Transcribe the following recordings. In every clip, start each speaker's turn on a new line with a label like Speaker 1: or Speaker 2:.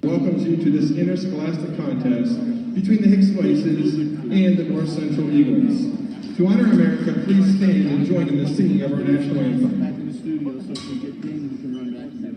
Speaker 1: welcomes you to this interscholastic contest between the Hicksville Aces and the North Central Eagles. To honor America, please stand and join in the singing of our national anthem.
Speaker 2: Back in the studio so if we get games, we can run back to them.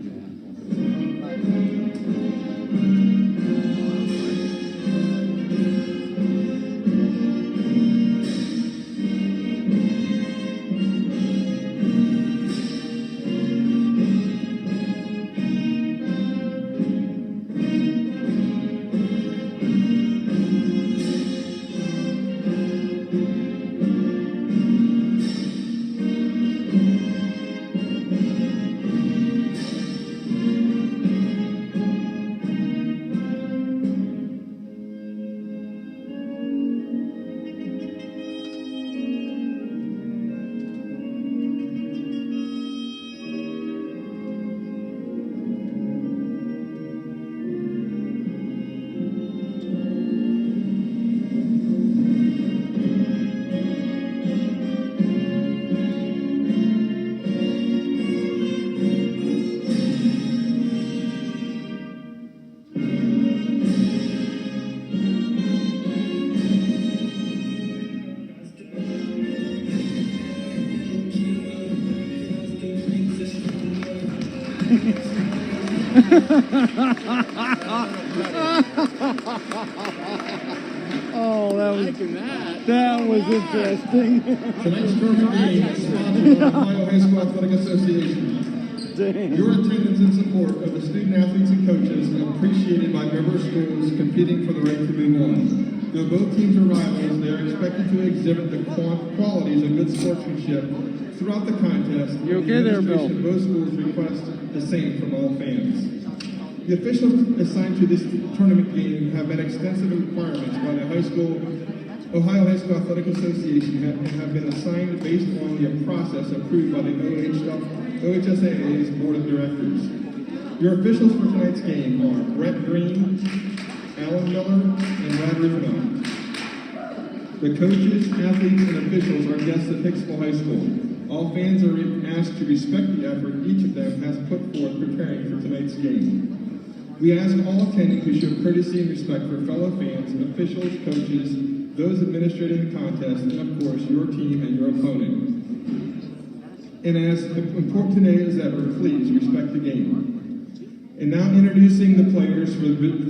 Speaker 3: Oh, that was interesting.
Speaker 1: Tonight's tournament game is sponsored by the Ohio High School Athletic Association.
Speaker 3: Dang.
Speaker 1: Your attendance and support of the student athletes and coaches is appreciated by member schools competing for the right to move on. Though both teams are rivals, they are expected to exhibit the qualities of good sportsmanship throughout the contest.
Speaker 3: You okay there, Bill?
Speaker 1: Both schools request the same from all fans. The officials assigned to this tournament game have met extensive requirements by the Ohio High School Athletic Association and have been assigned based on the process approved by the OHSAA's Board of Directors. Your officials for tonight's game are Brett Green, Alan Miller, and Brad Rufino. The coaches, athletes, and officials are guests at Hicksville High School. All fans are asked to respect the effort each of them has put forth preparing for tonight's game. We ask all attending to show courtesy and respect for fellow fans, officials, coaches, those administrating the contest, and of course, your team and your opponent. And as important today as ever, please respect the game. And now introducing the players for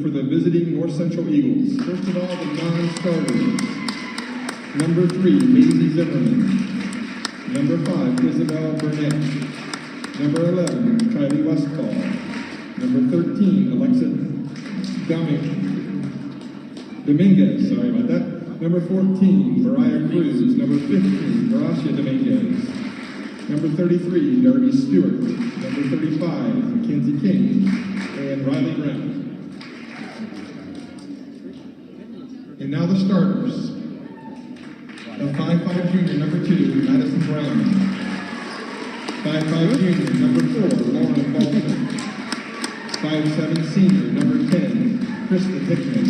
Speaker 1: the visiting North Central Eagles. First of all, the non-starters. Number 3, Maisie Zimmerman. Number 5, Isabel Burnett. Number 11, Kylie Westfall. Number 13, Alexa Dominguez, sorry about that. Number 14, Mariah Cruz. Number 15, Horacia Dominguez. Number 33, Darby Stewart. Number 35, Mackenzie King. And Riley Brown. And now the starters. The 5'5 junior, number 2, Madison Brown. 5'5 junior, number 4, Lauren Baldwin. 5'7 senior, number 10, Krista Hickman.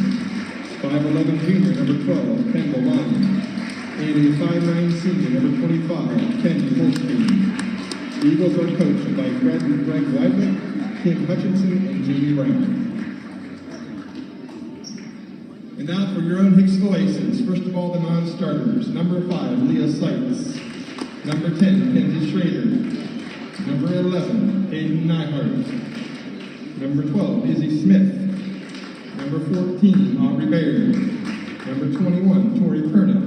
Speaker 1: 5'11 junior, number 12, Kendall Lyon. And a 5'9 senior, number 25, Ken Holstein. The Eagles are coached by Greg Weidlich, Kim Hutchinson, and Jamie Brown. And now for your own Hicksville Aces. First of all, the non-starters. Number 5, Leah Seitz. Number 10, Kenzie Schrader. Number 11, Hayden Nyhart. Number 12, Izzy Smith. Number 14, Aubrey Baird. Number 21, Tori Perna.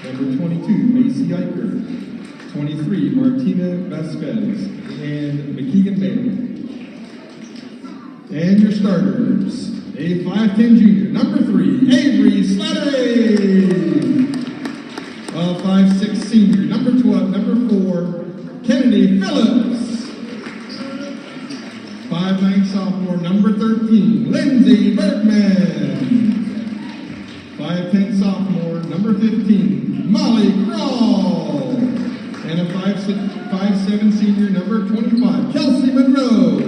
Speaker 1: Number 22, Macy Eicher. 23, Martina Vasquez. And McKeegan Bailey. And your starters. A 5'10 junior, number 3, Avery Slattery. A 5'6 senior, number 4, Kennedy Phillips. 5'9 sophomore, number 13, Lindsay Bergman. 5'10 sophomore, number 15, Molly Crawl. And a 5'7 senior, number 25, Kelsey Monroe.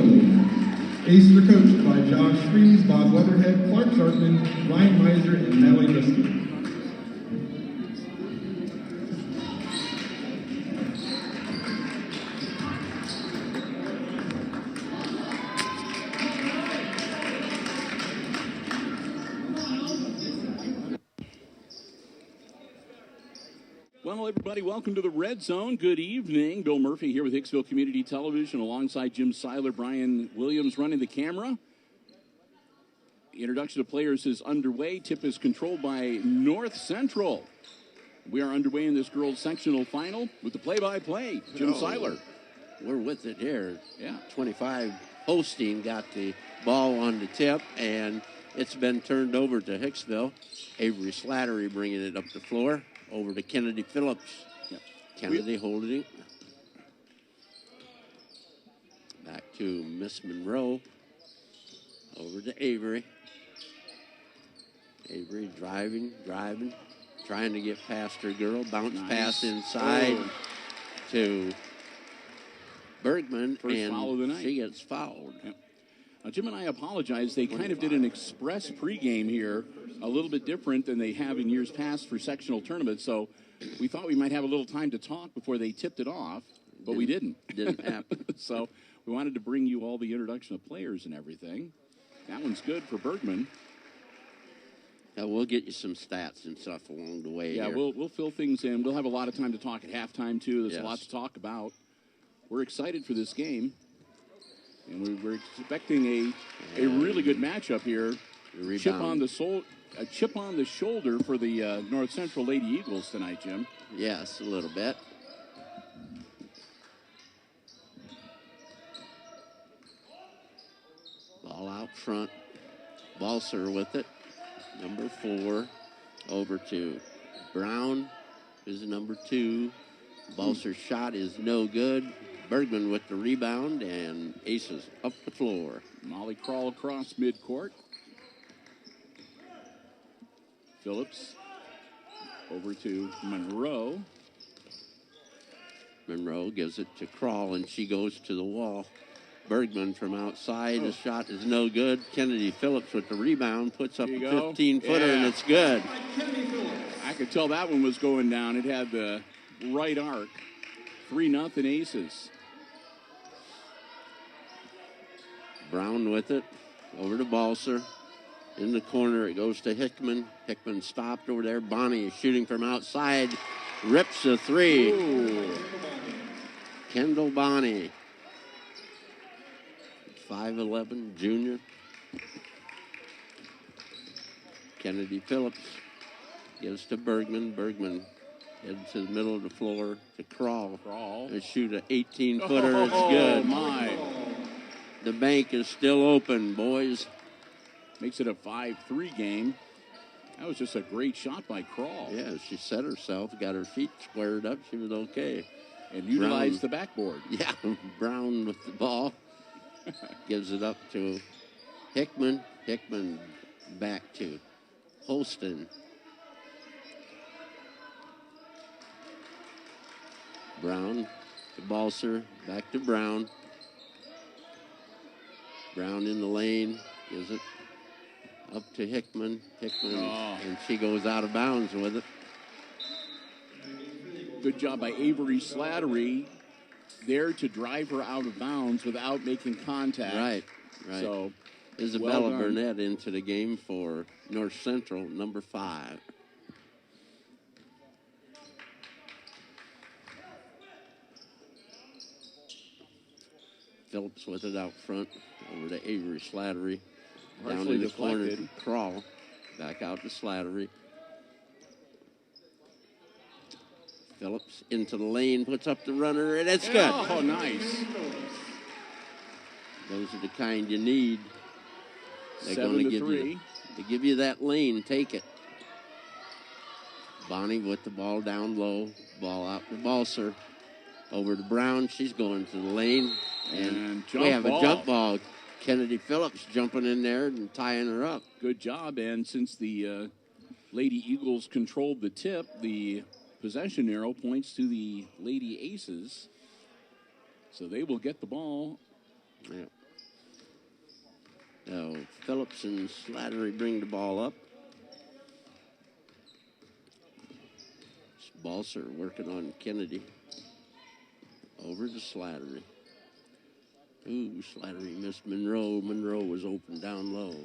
Speaker 1: Aces are coached by Josh Fries, Bob Weatherhead, Clark Sartman, Ryan Miser, and Natalie Risky.
Speaker 4: Well, everybody, welcome to the Red Zone. Good evening. Bill Murphy here with Hicksville Community Television alongside Jim Seiler, Brian Williams running the camera. The introduction of players is underway. Tip is controlled by North Central. We are underway in this girls' sectional final with the play-by-play, Jim Seiler.
Speaker 5: We're with it here.
Speaker 4: Yeah.
Speaker 5: 25 Holstein got the ball on the tip, and it's been turned over to Hicksville. Avery Slattery bringing it up the floor. Over to Kennedy Phillips.
Speaker 4: Yep.
Speaker 5: Kennedy holding it. Back to Miss Monroe. Over to Avery. Avery driving, trying to get past her girl. Bounce pass inside to Bergman,
Speaker 4: First foul of the
Speaker 5: and
Speaker 4: night.
Speaker 5: she gets fouled.
Speaker 4: Yep. Jim and I apologize. They kind of did an express pregame here, a little bit different than they have in years past for sectional tournaments. So we thought we might have a little time to talk before they tipped it off, but we didn't.
Speaker 5: Didn't happen.
Speaker 4: So we wanted to bring you all the introduction of players and everything. That one's good for Bergman.
Speaker 5: We'll get you some stats and stuff along the way.
Speaker 4: Yeah,
Speaker 5: here.
Speaker 4: we'll fill things in. We'll have a lot of time to talk at halftime, too. There's
Speaker 5: Yes.
Speaker 4: a lot to talk about. We're excited for this game. And we're expecting a really good matchup here. Chip on the shoulder for the North Central Lady Eagles tonight, Jim.
Speaker 5: Yes, a little bit. Ball out front. Balser with it. Number 4. Over to Brown, who's number 2. Balser's shot is no good. Bergman with the rebound, and Aces up the floor.
Speaker 4: Molly Crawl across midcourt. Phillips over to Monroe.
Speaker 5: Monroe gives it to Crawl, and she goes to the wall. Bergman from outside. The shot is no good. Kennedy Phillips with the rebound puts up a 15-footer, and it's good.
Speaker 4: I could tell that one was going down. It had the right arc. 3-0 Aces.
Speaker 5: Brown with it. Over to Balser. In the corner, it goes to Hickman. Hickman stopped over there. Bonnie is shooting from outside. Rips a 3.
Speaker 4: Ooh.
Speaker 5: Kendall Bonnie. 5'11", junior. Kennedy Phillips gives to Bergman. Bergman heads to the middle of the floor to Crawl. And shoot an 18-footer. It's good.
Speaker 4: My.
Speaker 5: The bank is still open, boys.
Speaker 4: Makes it a 5-3 game. That was just a great shot by Crawl.
Speaker 5: Yeah, she set herself, got her feet squared up. She was okay.
Speaker 4: And utilized the backboard.
Speaker 5: Yeah, Brown with the ball. Gives it up to Hickman. Hickman back to Holston. Brown to Balser. Back to Brown. Brown in the lane. Gives it up to Hickman. Hickman, and she goes out of bounds with it.
Speaker 4: Good job by Avery Slattery there to drive her out of bounds without making contact.
Speaker 5: Right.
Speaker 4: So
Speaker 5: Isabella Burnett into the game for North Central, number 5. Phillips with it out front. Over to Avery Slattery. Down in the corner to Crawl. Back out to Slattery. Phillips into the lane, puts up the runner, and it's good.
Speaker 4: Oh, nice.
Speaker 5: Those are the kind you need. They're going to give you that lane. Take it. Bonnie with the ball down low. Ball out to Balser. Over to Brown. She's going to the lane. And we have a jump ball. Kennedy Phillips jumping in there and tying her up.
Speaker 4: Good job. And since the Lady Eagles controlled the tip, the possession arrow points to the Lady Aces. So they will get the ball.
Speaker 5: Yeah. So Phillips and Slattery bring the ball up. Balser working on Kennedy. Over to Slattery. Ooh, Slattery missed Monroe. Monroe was open down low.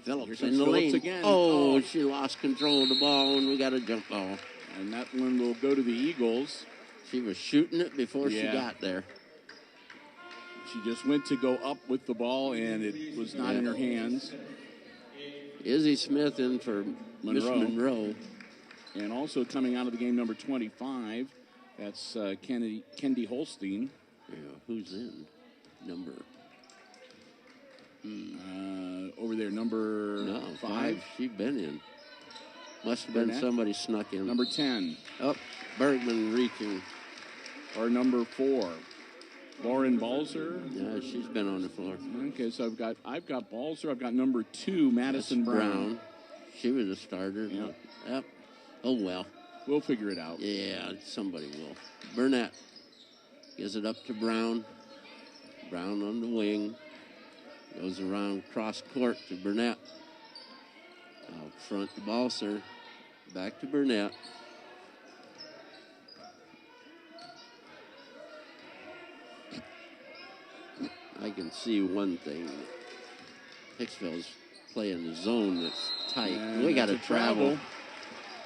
Speaker 5: Phillips in the lane.
Speaker 4: Again.
Speaker 5: Oh, she lost control of the ball, and we got a jump ball.
Speaker 4: And that one will go to the Eagles.
Speaker 5: She was shooting it before she got there.
Speaker 4: She just went to go up with the ball, and it was not in her hands.
Speaker 5: Izzy Smith in for Miss Monroe.
Speaker 4: And also coming out of the game, number 25, that's Kendi Holstein.
Speaker 5: Yeah, who's in? Number?
Speaker 4: Over there, number 5.
Speaker 5: She's been in. Must have been somebody snuck in.
Speaker 4: Number 10.
Speaker 5: Oh, Bergman reaching.
Speaker 4: Or number 4. Lauren Balzer.
Speaker 5: Yeah, she's been on the floor.
Speaker 4: Okay, so I've got Balzer. I've got number 2, Madison Brown.
Speaker 5: She was a starter.
Speaker 4: Yep.
Speaker 5: Yep. Oh, well.
Speaker 4: We'll figure it out.
Speaker 5: Yeah, somebody will. Burnett gives it up to Brown. Brown on the wing. Goes around cross court to Burnett. Out front to Balser. Back to Burnett. I can see one thing. Hicksville's playing the zone that's tight. We got to travel.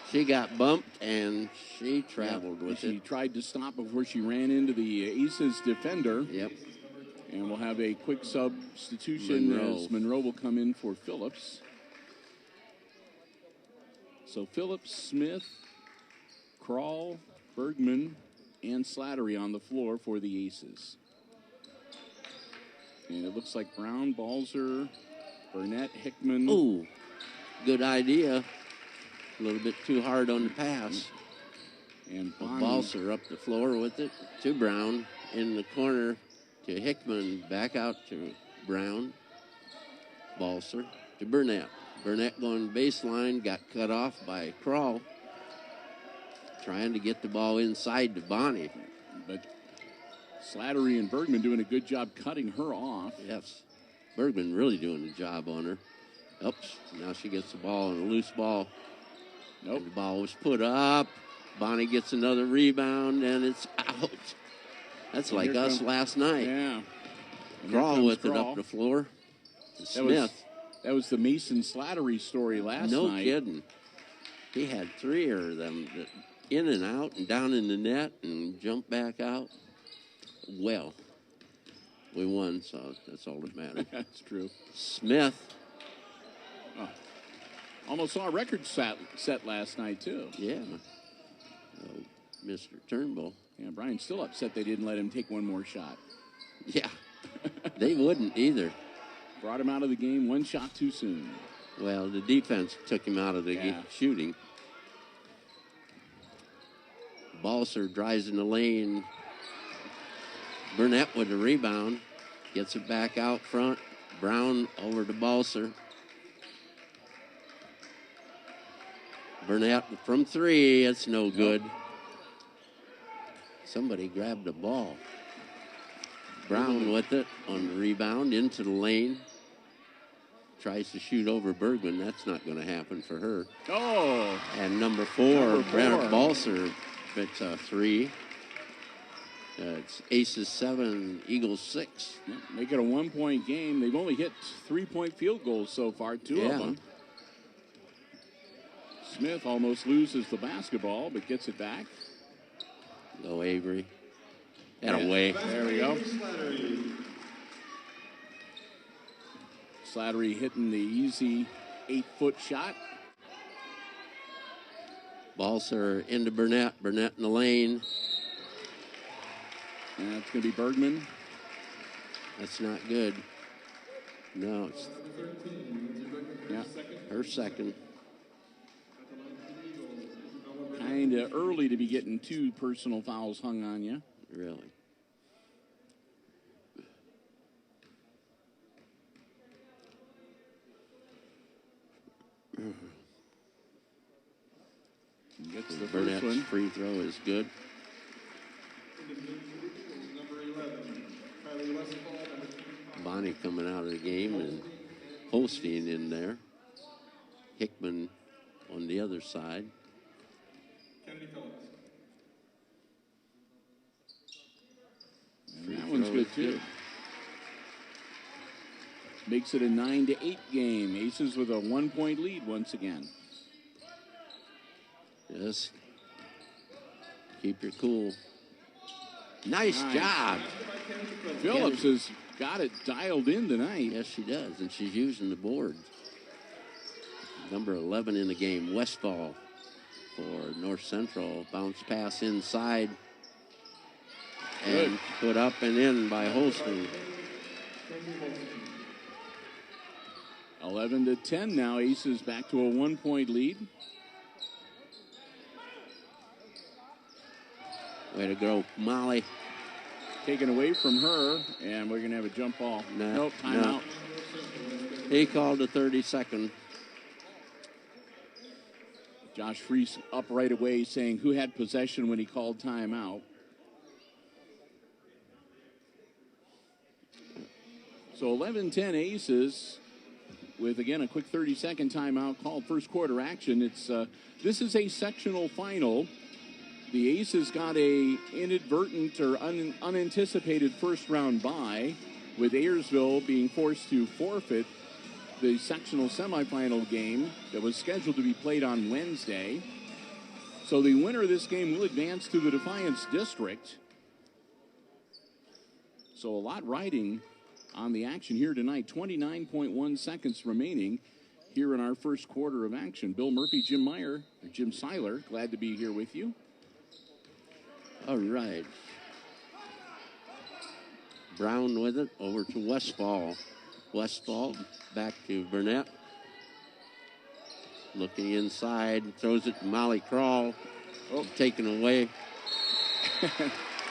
Speaker 5: She got bumped, and she traveled with it.
Speaker 4: She tried to stop before she ran into the Aces defender.
Speaker 5: Yep.
Speaker 4: And we'll have a quick substitution as Monroe will come in for Phillips. So Phillips, Smith, Kroll, Bergman, and Slattery on the floor for the Aces. And it looks like Brown, Balzer, Burnett, Hickman.
Speaker 5: Ooh, good idea. A little bit too hard on the pass.
Speaker 4: And
Speaker 5: Balzer up the floor with it to Brown. In the corner to Hickman. Back out to Brown. Balzer to Burnett. Burnett going baseline. Got cut off by Kroll. Trying to get the ball inside to Bonnie.
Speaker 4: But Slattery and Bergman doing a good job cutting her off.
Speaker 5: Yes. Bergman really doing a job on her. Oops. Now she gets the ball on a loose ball.
Speaker 4: Nope.
Speaker 5: And the ball was put up. Bonnie gets another rebound, and it's out. That's like us last night.
Speaker 4: Yeah.
Speaker 5: Kroll with it up the floor. Smith.
Speaker 4: That was the Mason Slattery story last night.
Speaker 5: No kidding. He had 3 of them in and out and down in the net and jumped back out. Well, we won, so that's all that matters.
Speaker 4: That's true.
Speaker 5: Smith.
Speaker 4: Oh. Almost saw a record set last night, too.
Speaker 5: Yeah. Mr. Turnbull.
Speaker 4: Yeah, Brian's still upset they didn't let him take one more shot.
Speaker 5: Yeah. They wouldn't either.
Speaker 4: Brought him out of the game 1 shot too soon.
Speaker 5: Well, the defense took him out of the shooting. Balser drives in the lane. Burnett with the rebound. Gets it back out front. Brown over to Balser. Burnett from 3. It's no good. Somebody grabbed the ball. Brown with it on the rebound into the lane. Tries to shoot over Bergman. That's not going to happen for her.
Speaker 4: Oh.
Speaker 5: And number 4, Brent Balser, it's a 3. It's Aces 7, Eagles 6.
Speaker 4: Make it a 1-point game. They've only hit 3-point field goals so far, 2 of them. Smith almost loses the basketball, but gets it back.
Speaker 5: Go Avery. And away.
Speaker 4: There we go. Slattery hitting the easy 8-foot shot.
Speaker 5: Balser into Burnett. Burnett in the lane.
Speaker 4: And it's going to be Bergman.
Speaker 5: That's not good. No, it's her second.
Speaker 4: Kind of early to be getting 2 personal fouls hung on you.
Speaker 5: Really.
Speaker 4: Gets the
Speaker 5: Burnett's
Speaker 4: first one.
Speaker 5: free throw is good. Bonnie coming out of the game and Holstein in there. Hickman on the other side.
Speaker 4: And that one's good too. Makes it a 9-8 game. Aces with a 1-point lead once again.
Speaker 5: Yes. Keep your cool. Nice job.
Speaker 4: Phillips has got it dialed in tonight.
Speaker 5: Yes, she does, and she's using the board. Number 11 in the game, Westfall for North Central. Bounce pass inside. And put up and in by Holston.
Speaker 4: 11-10 now. Aces back to a 1-point lead.
Speaker 5: Way to go, Molly.
Speaker 4: Taken away from her, and we're going to have a jump ball. Nope, timeout.
Speaker 5: No. He called a 30-second.
Speaker 4: Josh Freese up right away saying who had possession when he called timeout. So 11-10 Aces with, again, a quick 30-second timeout called first quarter action. This is a sectional final. The Aces got a inadvertent or unanticipated first-round bye, with Ayersville being forced to forfeit the sectional semifinal game that was scheduled to be played on Wednesday. So the winner of this game will advance to the Defiance District. So a lot riding on the action here tonight. 29.1 seconds remaining here in our first quarter of action. Bill Murphy, Jim Seiler, glad to be here with you.
Speaker 5: All right. Brown with it over to Westfall. Westfall back to Burnett. Looking inside, throws it to Molly Crawl. Taken away.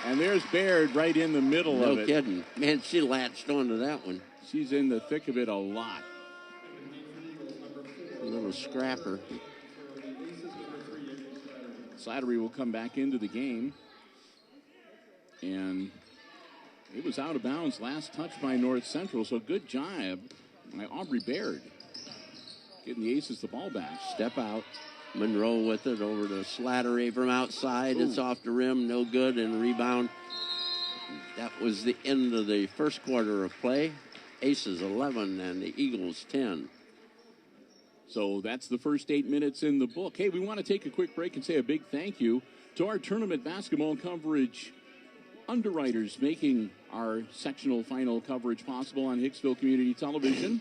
Speaker 4: And there's Baird right in the middle of it.
Speaker 5: No kidding. Man, she latched onto that one.
Speaker 4: She's in the thick of it a lot.
Speaker 5: A little scrapper.
Speaker 4: Slattery will come back into the game. And it was out of bounds. Last touch by North Central. So good job by Aubrey Baird. Getting the Aces the ball back.
Speaker 5: Step out. Monroe with it over to Slattery from outside. Ooh. It's off the rim. No good. And rebound. That was the end of the first quarter of play. Aces 11 and the Eagles 10.
Speaker 4: So that's the first 8 minutes in the book. Hey, we want to take a quick break and say a big thank you to our tournament basketball coverage underwriters making our sectional final coverage possible on Hicksville Community Television.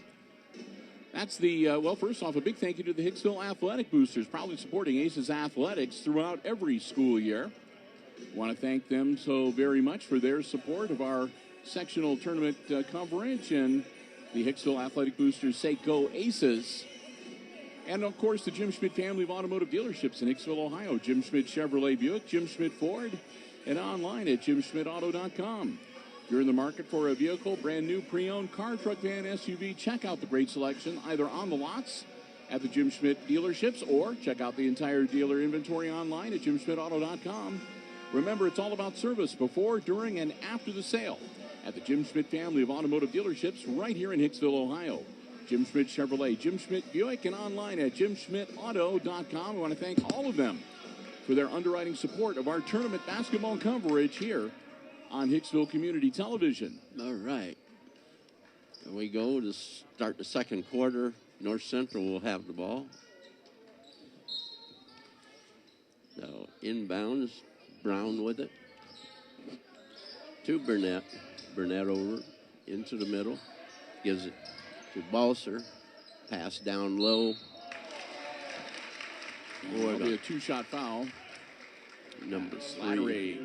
Speaker 4: That's first off, a big thank you to the Hicksville Athletic Boosters, proudly supporting Aces Athletics throughout every school year. Want to thank them so very much for their support of our sectional tournament coverage. And the Hicksville Athletic Boosters say go Aces. And, of course, the Jim Schmidt family of automotive dealerships in Hicksville, Ohio. Jim Schmidt Chevrolet Buick, Jim Schmidt Ford, and online at jimschmidtauto.com. If you're in the market for a vehicle, brand new, pre-owned car, truck, van, SUV, check out the great selection either on the lots at the Jim Schmidt dealerships or check out the entire dealer inventory online at jimschmidtauto.com. Remember, it's all about service before, during, and after the sale at the Jim Schmidt family of automotive dealerships right here in Hicksville, Ohio. Jim Schmidt Chevrolet, Jim Schmidt Buick, and online at jimschmidtauto.com. I want to thank all of them for their underwriting support of our tournament basketball coverage here on Hicksville Community Television.
Speaker 5: All right. Here we go to start the second quarter. North Central will have the ball. So inbounds, Brown with it. To Burnett. Burnett over into the middle. Gives it to Balser. Pass down low.
Speaker 4: It'll be a two-shot foul.
Speaker 5: Number
Speaker 4: Slattery.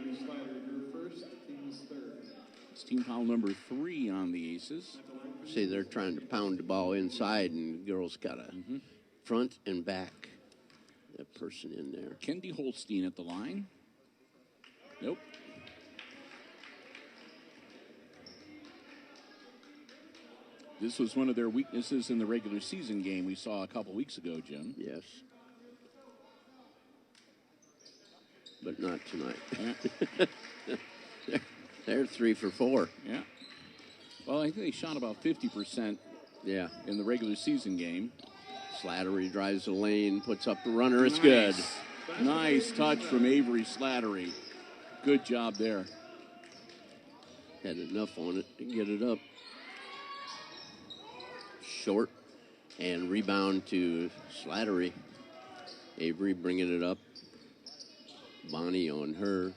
Speaker 4: It's team foul number 3 on the Aces.
Speaker 5: See, they're trying to pound the ball inside, and the girls got a front and back. That person in there.
Speaker 4: Kendi Holstein at the line. Nope. This was one of their weaknesses in the regular season game we saw a couple weeks ago, Jim.
Speaker 5: Yes. But not tonight.
Speaker 4: Yeah.
Speaker 5: They're 3 for 4.
Speaker 4: Yeah. Well, I think they shot about 50%
Speaker 5: Yeah.
Speaker 4: in the regular season game.
Speaker 5: Slattery drives the lane, puts up the runner. It's
Speaker 4: Nice.
Speaker 5: good.
Speaker 4: Nice touch from Avery Slattery. Good job there.
Speaker 5: Had enough on it to get it up. Short and rebound to Slattery. Avery bringing it up. Bonnie on her.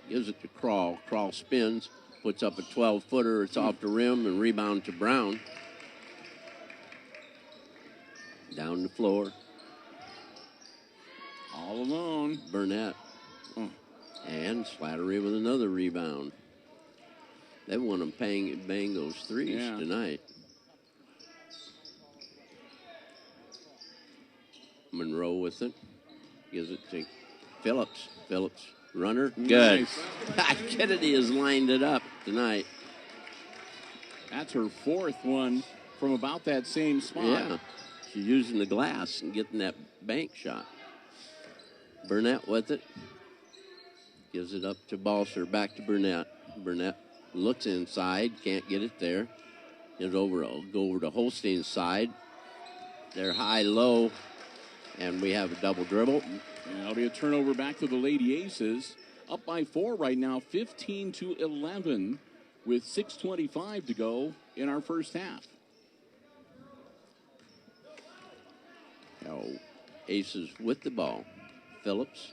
Speaker 5: Gives it to Crawl. Crawl spins. Puts up a 12-footer. It's off the rim and rebound to Brown. Down the floor.
Speaker 4: All alone.
Speaker 5: Burnett.
Speaker 4: Oh.
Speaker 5: And Slattery with another rebound. They want them bang those threes tonight. Monroe with it. Gives it to Phillips. Phillips, runner. Good.
Speaker 4: Nice.
Speaker 5: Kennedy has lined it up tonight.
Speaker 4: That's her fourth one from about that same spot.
Speaker 5: Yeah. She's using the glass and getting that bank shot. Burnett with it. Gives it up to Balser. Back to Burnett. Burnett looks inside. Can't get it there. Go over to Holstein's side. They're high-low. And we have a double dribble.
Speaker 4: And that'll be a turnover back to the Lady Aces. Up by 4 right now, 15-11, with 6:25 to go in our first half.
Speaker 5: Now, Aces with the ball. Phillips.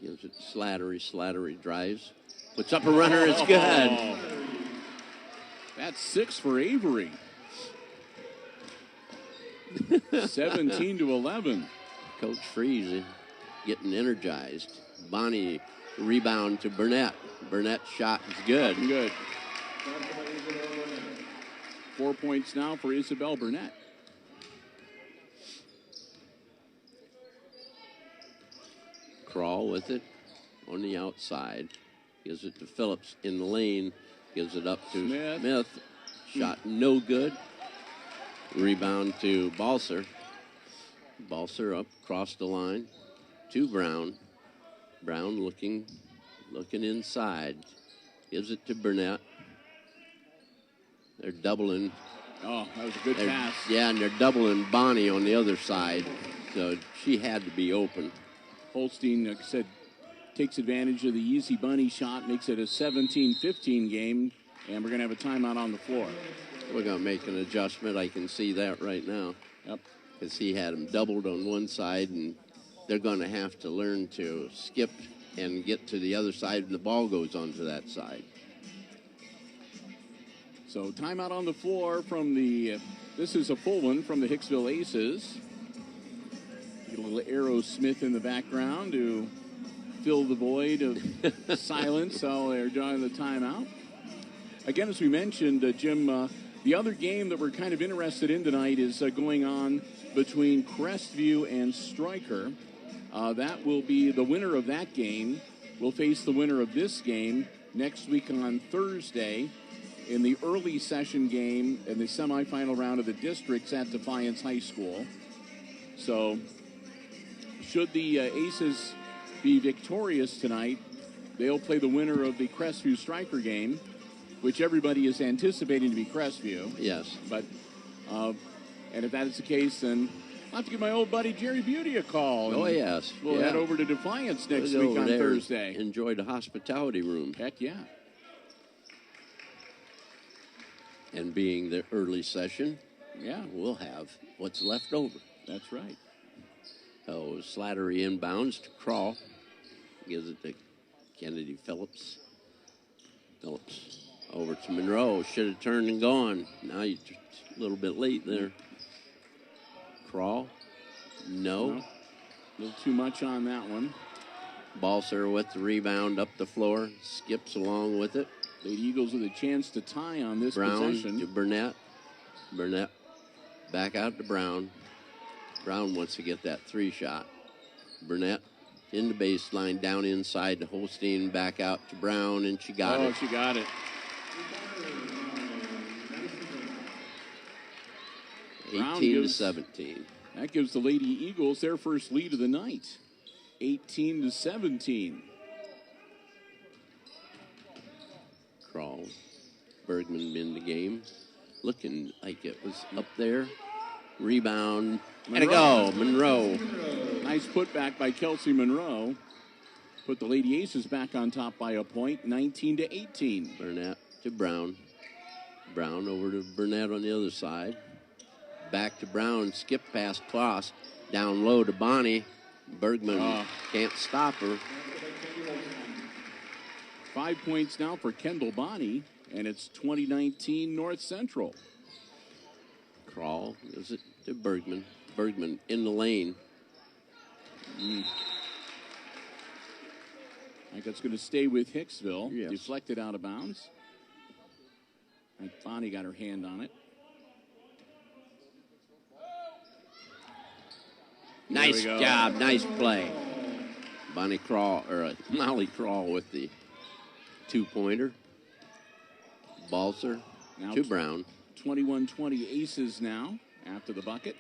Speaker 5: Gives it to Slattery. Slattery drives. Puts up a runner. It's good.
Speaker 4: Oh. That's 6 for Avery. 17-11.
Speaker 5: Coach Freeze getting energized. Bonnie rebound to Burnett. Burnett's shot is good.
Speaker 4: Good. 4 points now for Isabel Burnett.
Speaker 5: Crawl with it on the outside. Gives it to Phillips in the lane. Gives it up to Smith. Shot no good. Rebound to Balser. Balser up across the line to Brown. Brown looking inside. Gives it to Burnett. They're doubling.
Speaker 4: Oh, that was a good pass.
Speaker 5: Yeah, and they're doubling Bonnie on the other side. So she had to be open.
Speaker 4: Holstein, like I said, takes advantage of the easy bunny shot, makes it a 17-15 game, and we're going to have a timeout on the floor.
Speaker 5: We're going to make an adjustment. I can see that right now.
Speaker 4: Yep.
Speaker 5: Because he had them doubled on one side, and they're going to have to learn to skip and get to the other side, and the ball goes onto that side.
Speaker 4: So timeout on the floor from this is a full one from the Hicksville Aces. Get a little Aerosmith in the background to fill the void of silence while they're drawing the timeout. Again, as we mentioned, Jim, the other game that we're kind of interested in tonight is going on between Crestview and Stryker. That will be the winner of that game will face the winner of this game next week on Thursday in the early session game in the semifinal round of the districts at Defiance High School. So should the Aces be victorious tonight, they'll play the winner of the Crestview Stryker game, which everybody is anticipating to be Crestview.
Speaker 5: Yes.
Speaker 4: But, and if that is the case, then I'll have to give my old buddy Jerry Beauty a call.
Speaker 5: Oh, yes.
Speaker 4: We'll head over to Defiance next week on Thursday.
Speaker 5: Enjoy the hospitality room.
Speaker 4: Heck yeah.
Speaker 5: And being the early session,
Speaker 4: yeah,
Speaker 5: we'll have what's left over.
Speaker 4: That's right.
Speaker 5: Oh, Slattery inbounds to Crawl. Gives it to Kennedy Phillips. Phillips over to Monroe. Should have turned and gone. Now you're just a little bit late there. Crawl. No.
Speaker 4: A little too much on that one.
Speaker 5: Balser with the rebound up the floor. Skips along with it.
Speaker 4: Lady Eagles with a chance to tie on this
Speaker 5: Brown
Speaker 4: possession.
Speaker 5: to Burnett. Burnett back out to Brown. Brown wants to get that three shot. Burnett in the baseline, down inside to Holstein, back out to Brown, and she got it.
Speaker 4: Oh, she got it.
Speaker 5: 18-17.
Speaker 4: That gives the Lady Eagles their first lead of the night. 18-17.
Speaker 5: Crawl. Bergman in the game. Looking like it was up there. Rebound. And a go. Monroe.
Speaker 4: Nice putback by Kelsey Monroe. Put the Lady Aces back on top by a point, 19-18.
Speaker 5: Burnett to Brown. Brown over to Burnett on the other side. Back to Brown. Skip past Kloss. Down low to Bonnie. Bergman can't stop her.
Speaker 4: 5 points now for Kendall Bonnie, and it's 2019 North Central.
Speaker 5: Crawl gives it to Bergman. Bergman in the lane.
Speaker 4: I think that's going to stay with Hicksville.
Speaker 5: Yes.
Speaker 4: Deflected out of bounds. And Bonnie got her hand on it.
Speaker 5: Nice job, nice play. Bonnie Crawl, or Molly Crawl with the 2-pointer. Balser
Speaker 4: Now
Speaker 5: to Brown.
Speaker 4: 21-20 aces now after the bucket.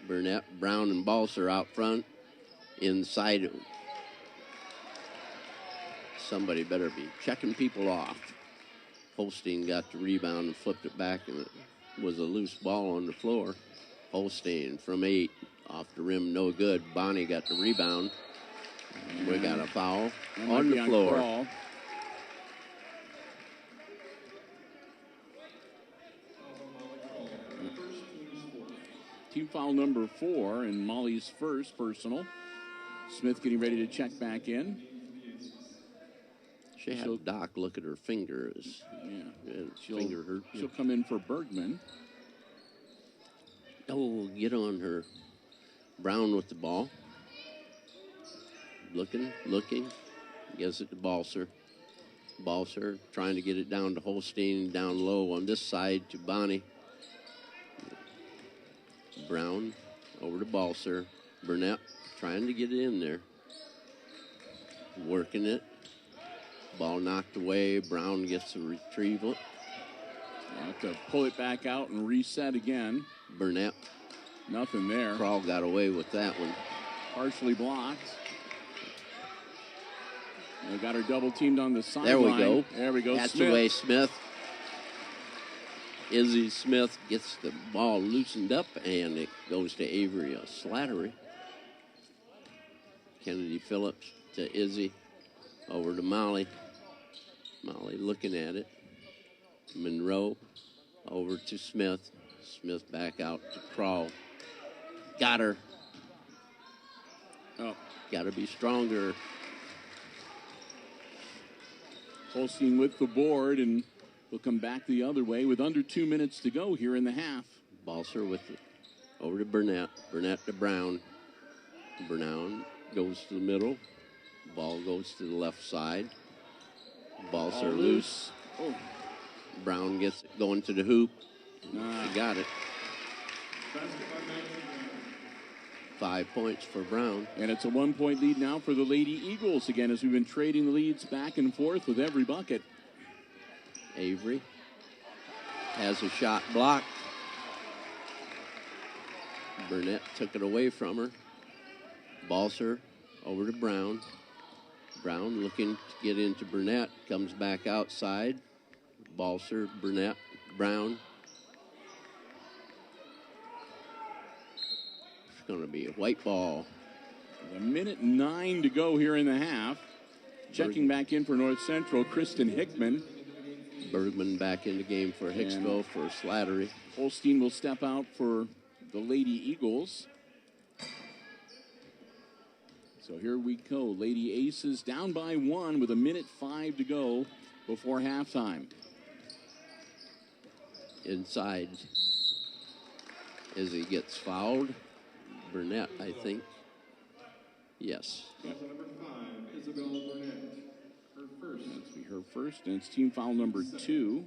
Speaker 5: Burnett, Brown, and Balser out front. Inside. Somebody better be checking people off. Holstein got the rebound and flipped it back, and it was a loose ball on the floor. Holstein from 8, off the rim, no good. Bonnie got the rebound. We got a foul on the floor.
Speaker 4: Crawl. Team foul number 4, and Molly's first personal. Smith getting ready to check back in.
Speaker 5: She had Doc look at her fingers. Finger hurt.
Speaker 4: She'll come in for Bergman.
Speaker 5: Oh, get on her. Brown with the ball. Looking. Gives it to Balser. Balser trying to get it down to Holstein. Down low on this side to Bonnie. Brown over to Balser. Burnett trying to get it in there. Working it. Ball knocked away. Brown gets the retrieval.
Speaker 4: Have to pull it back out and reset again.
Speaker 5: Burnett.
Speaker 4: Nothing there.
Speaker 5: Crawl got away with that one.
Speaker 4: Partially blocked. They got her double teamed on the sideline.
Speaker 5: There we go.
Speaker 4: There we go.
Speaker 5: That's
Speaker 4: Smith.
Speaker 5: away Smith. Izzy Smith gets the ball loosened up, and it goes to Avery Slattery. Kennedy Phillips to Izzy. Over to Molly. Molly looking at it. Monroe over to Smith. Smith back out to Crawl. Got her.
Speaker 4: Oh.
Speaker 5: Got to be stronger.
Speaker 4: Holstein with the board, and we'll come back the other way with under 2 minutes to go here in the half.
Speaker 5: Balser with it. Over to Burnett. Burnett to Brown. Brown goes to the middle. Ball goes to the left side. Balser loose.
Speaker 4: Oh.
Speaker 5: Brown gets it going to the hoop.
Speaker 4: Nah.
Speaker 5: She got it. 5 points for Brown.
Speaker 4: And it's a 1-point lead now for the Lady Eagles again, as we've been trading the leads back and forth with every bucket.
Speaker 5: Avery has a shot blocked. Burnett took it away from her. Balser over to Brown. Brown looking to get into Burnett. Comes back outside. Balser, Burnett, Brown. It's going to be a white ball.
Speaker 4: With 1:09 to go here in the half. Checking back in for North Central, Kristen Hickman.
Speaker 5: Bergman back in the game for Hicksville for Slattery.
Speaker 4: Holstein will step out for the Lady Eagles. So here we go. Lady Aces down by 1 with 1:05 to go before halftime.
Speaker 5: Inside as he gets fouled. Burnett, I think. Yes.
Speaker 1: Number 5, Isabel Burnett. Her first.
Speaker 4: That's be her first, and it's team foul number 2.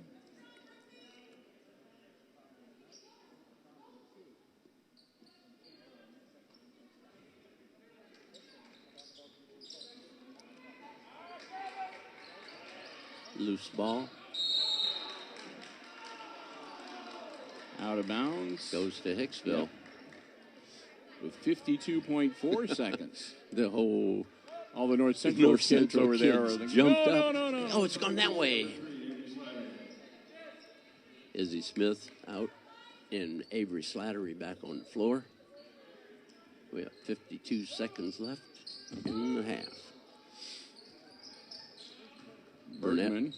Speaker 5: Loose ball.
Speaker 4: Out of bounds.
Speaker 5: Goes to Hicksville.
Speaker 4: Yep. With 52.4 seconds.
Speaker 5: The whole
Speaker 4: All the North Central kids over there are like,
Speaker 5: jumped
Speaker 4: no,
Speaker 5: up.
Speaker 4: No.
Speaker 5: Oh, it's gone that way. Izzy Smith out and Avery Slattery back on the floor. We have 52 seconds left in the half.
Speaker 4: Bergman.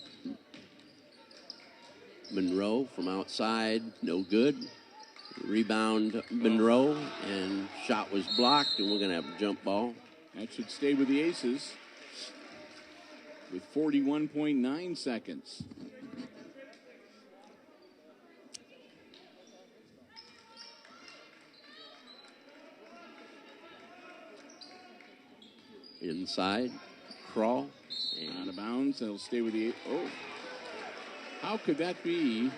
Speaker 5: Monroe from outside, no good. Rebound Monroe, and shot was blocked, and we're going to have a jump ball.
Speaker 4: That should stay with the Aces with 41.9 seconds.
Speaker 5: Inside, Crawl.
Speaker 4: Out of bounds. It'll stay with the... Oh. How could that be?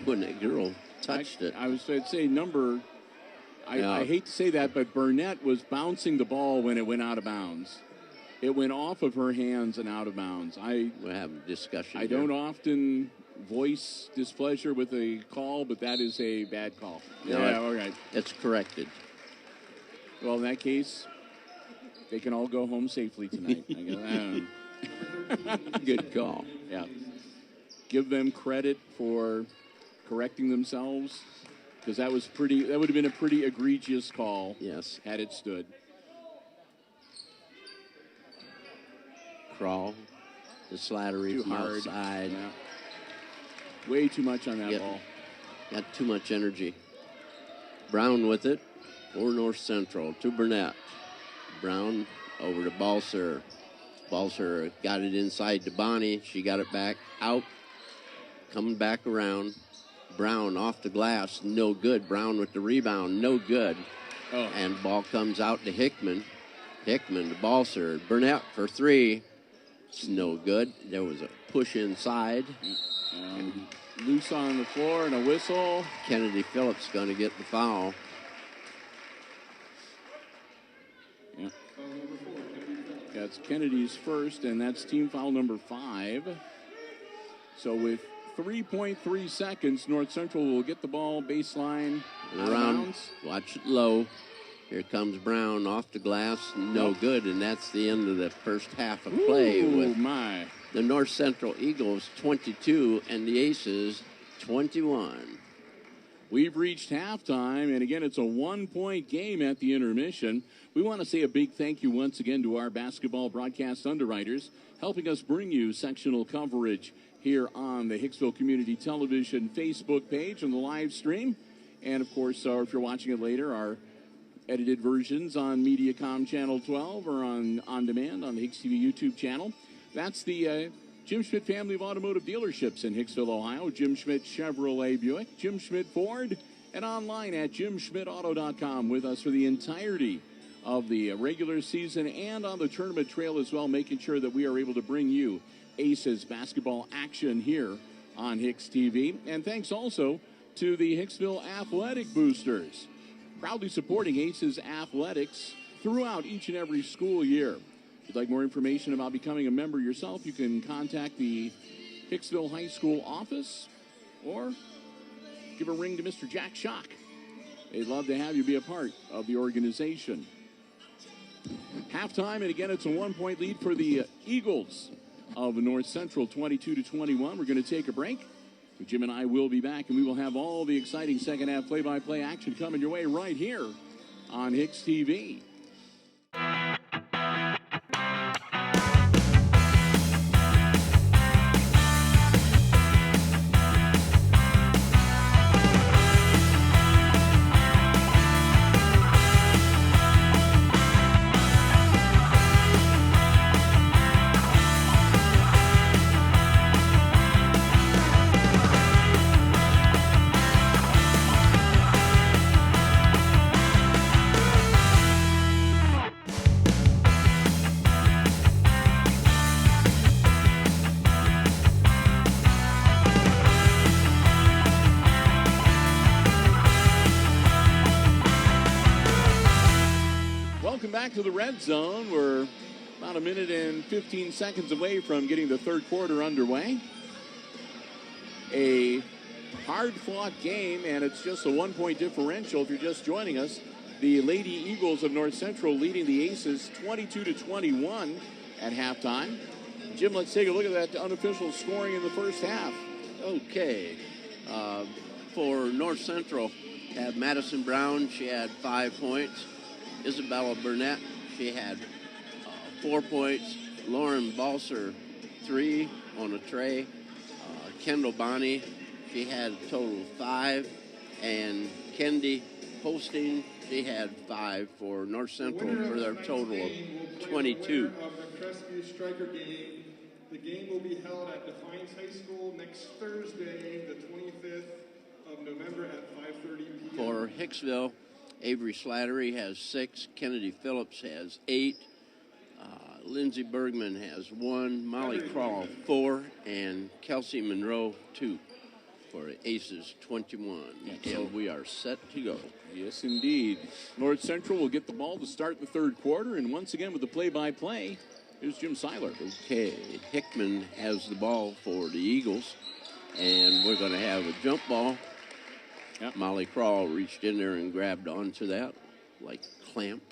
Speaker 5: When that girl touched it.
Speaker 4: I was going to say number... I hate to say that, but Burnett was bouncing the ball when it went out of bounds. It went off of her hands and out of bounds.
Speaker 5: We'll have a discussion
Speaker 4: I don't often voice displeasure with a call, but that is a bad call.
Speaker 5: No,
Speaker 4: yeah, all right.
Speaker 5: It's corrected.
Speaker 4: Well, in that case, they can all go home safely tonight.
Speaker 5: Good call.
Speaker 4: Yeah. Give them credit for correcting themselves, because that would have been a pretty egregious call.
Speaker 5: Yes.
Speaker 4: Had it stood.
Speaker 5: Crawl. The Slattery
Speaker 4: Too
Speaker 5: from
Speaker 4: hard.
Speaker 5: outside.
Speaker 4: Yeah. Way too much on that ball.
Speaker 5: Got too much energy. Brown with it for North Central to Burnett. Brown over to Balser. Balser got it inside to Bonnie. She got it back out. Coming back around. Brown off the glass. No good. Brown with the rebound. No good.
Speaker 4: Oh.
Speaker 5: And ball comes out to Hickman. Hickman to Balser. Burnett for three. It's no good. There was a push inside.
Speaker 4: Loose on the floor and a whistle.
Speaker 5: Kennedy Phillips going to get the foul.
Speaker 4: Yeah. That's Kennedy's first, and that's team foul number 5. So with 3.3 seconds, North Central will get the ball baseline out of bounds.
Speaker 5: Watch it low. Here comes Brown off the glass. No good, and that's the end of the first half of play. With the North Central Eagles 22 and the Aces 21.
Speaker 4: We've reached halftime, and again, it's a 1-point game at the intermission. We want to say a big thank you once again to our basketball broadcast underwriters, helping us bring you sectional coverage here on the Hicksville Community Television Facebook page and the live stream. And, of course, if you're watching it later, our edited versions on Mediacom Channel 12 or on demand on the HIX-TV YouTube channel. That's the Jim Schmidt family of automotive dealerships in Hicksville, Ohio. Jim Schmidt Chevrolet Buick, Jim Schmidt Ford, and online at jimschmidtauto.com with us for the entirety of the regular season and on the tournament trail as well, making sure that we are able to bring you Aces basketball action here on HIX-TV. And thanks also to the Hicksville Athletic Boosters, proudly supporting Aces athletics throughout each and every school year. If you'd like more information about becoming a member yourself, you can contact the Hicksville High School office or give a ring to Mr. Jack Schock. They'd love to have you be a part of the organization. Halftime, and again, it's a 1-point lead for the Eagles of North Central, 22-21. We're going to take a break. Jim and I will be back, and we will have all the exciting second half play-by-play action coming your way right here on HIX-TV. To the red zone. We're about a minute and 15 seconds away from getting the third quarter underway. A hard-fought game, and it's just a 1-point differential if you're just joining us. The Lady Eagles of North Central leading the Aces 22-21 at halftime. Jim, let's take a look at that unofficial scoring in the first half.
Speaker 5: Okay. For North Central, have Madison Brown. She had 5 points. Isabella Burnett, she had 4 points. Lauren Balser, 3 on a tray. Kendall Bonney, she had a total of 5. And Kendi posting. She had 5 for North Central for their total of 22.
Speaker 1: Of the Crestview Striker game. The game will be held at Defiance High School next Thursday, the 25th of November at 5:30 p.m.
Speaker 5: For Hicksville, Avery Slattery has 6. Kennedy Phillips has 8. Lindsey Bergman has 1. Molly Crawl 4. And Kelsey Monroe 2. For Aces 21. And we are set to go.
Speaker 4: Yes, indeed. North Central will get the ball to start the third quarter, and once again with the play-by-play, here's Jim Seiler.
Speaker 5: Okay, Hickman has the ball for the Eagles, and we're going to have a jump ball.
Speaker 4: Yep.
Speaker 5: Molly Crawl reached in there and grabbed onto that like a clamp.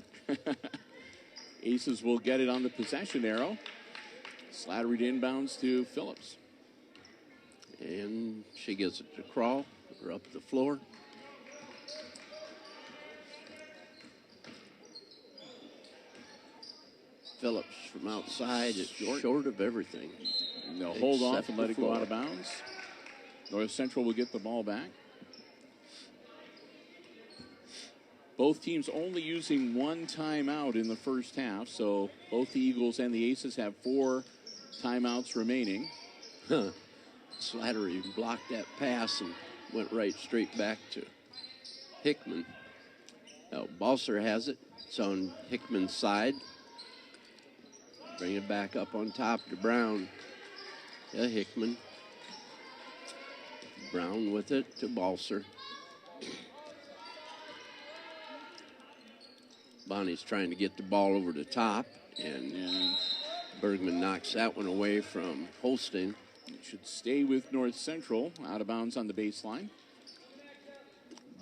Speaker 4: Aces will get it on the possession arrow. Slattery inbounds to Phillips.
Speaker 5: And she gets it to Crawl or up the floor. Phillips from outside is short of everything.
Speaker 4: And they'll hold off
Speaker 5: Except
Speaker 4: and let
Speaker 5: the
Speaker 4: it go
Speaker 5: floor.
Speaker 4: out of bounds. North Central will get the ball back. Both teams only using 1 timeout in the first half, so both the Eagles and the Aces have 4 timeouts remaining.
Speaker 5: Slattery blocked that pass and went right straight back to Hickman. Now Balser has it. It's on Hickman's side. Bring it back up on top to Brown. Yeah, Hickman. Brown with it to Balser. Bonnie's trying to get the ball over the top, and Bergman knocks that one away from Holstein.
Speaker 4: It should stay with North Central, out of bounds on the baseline.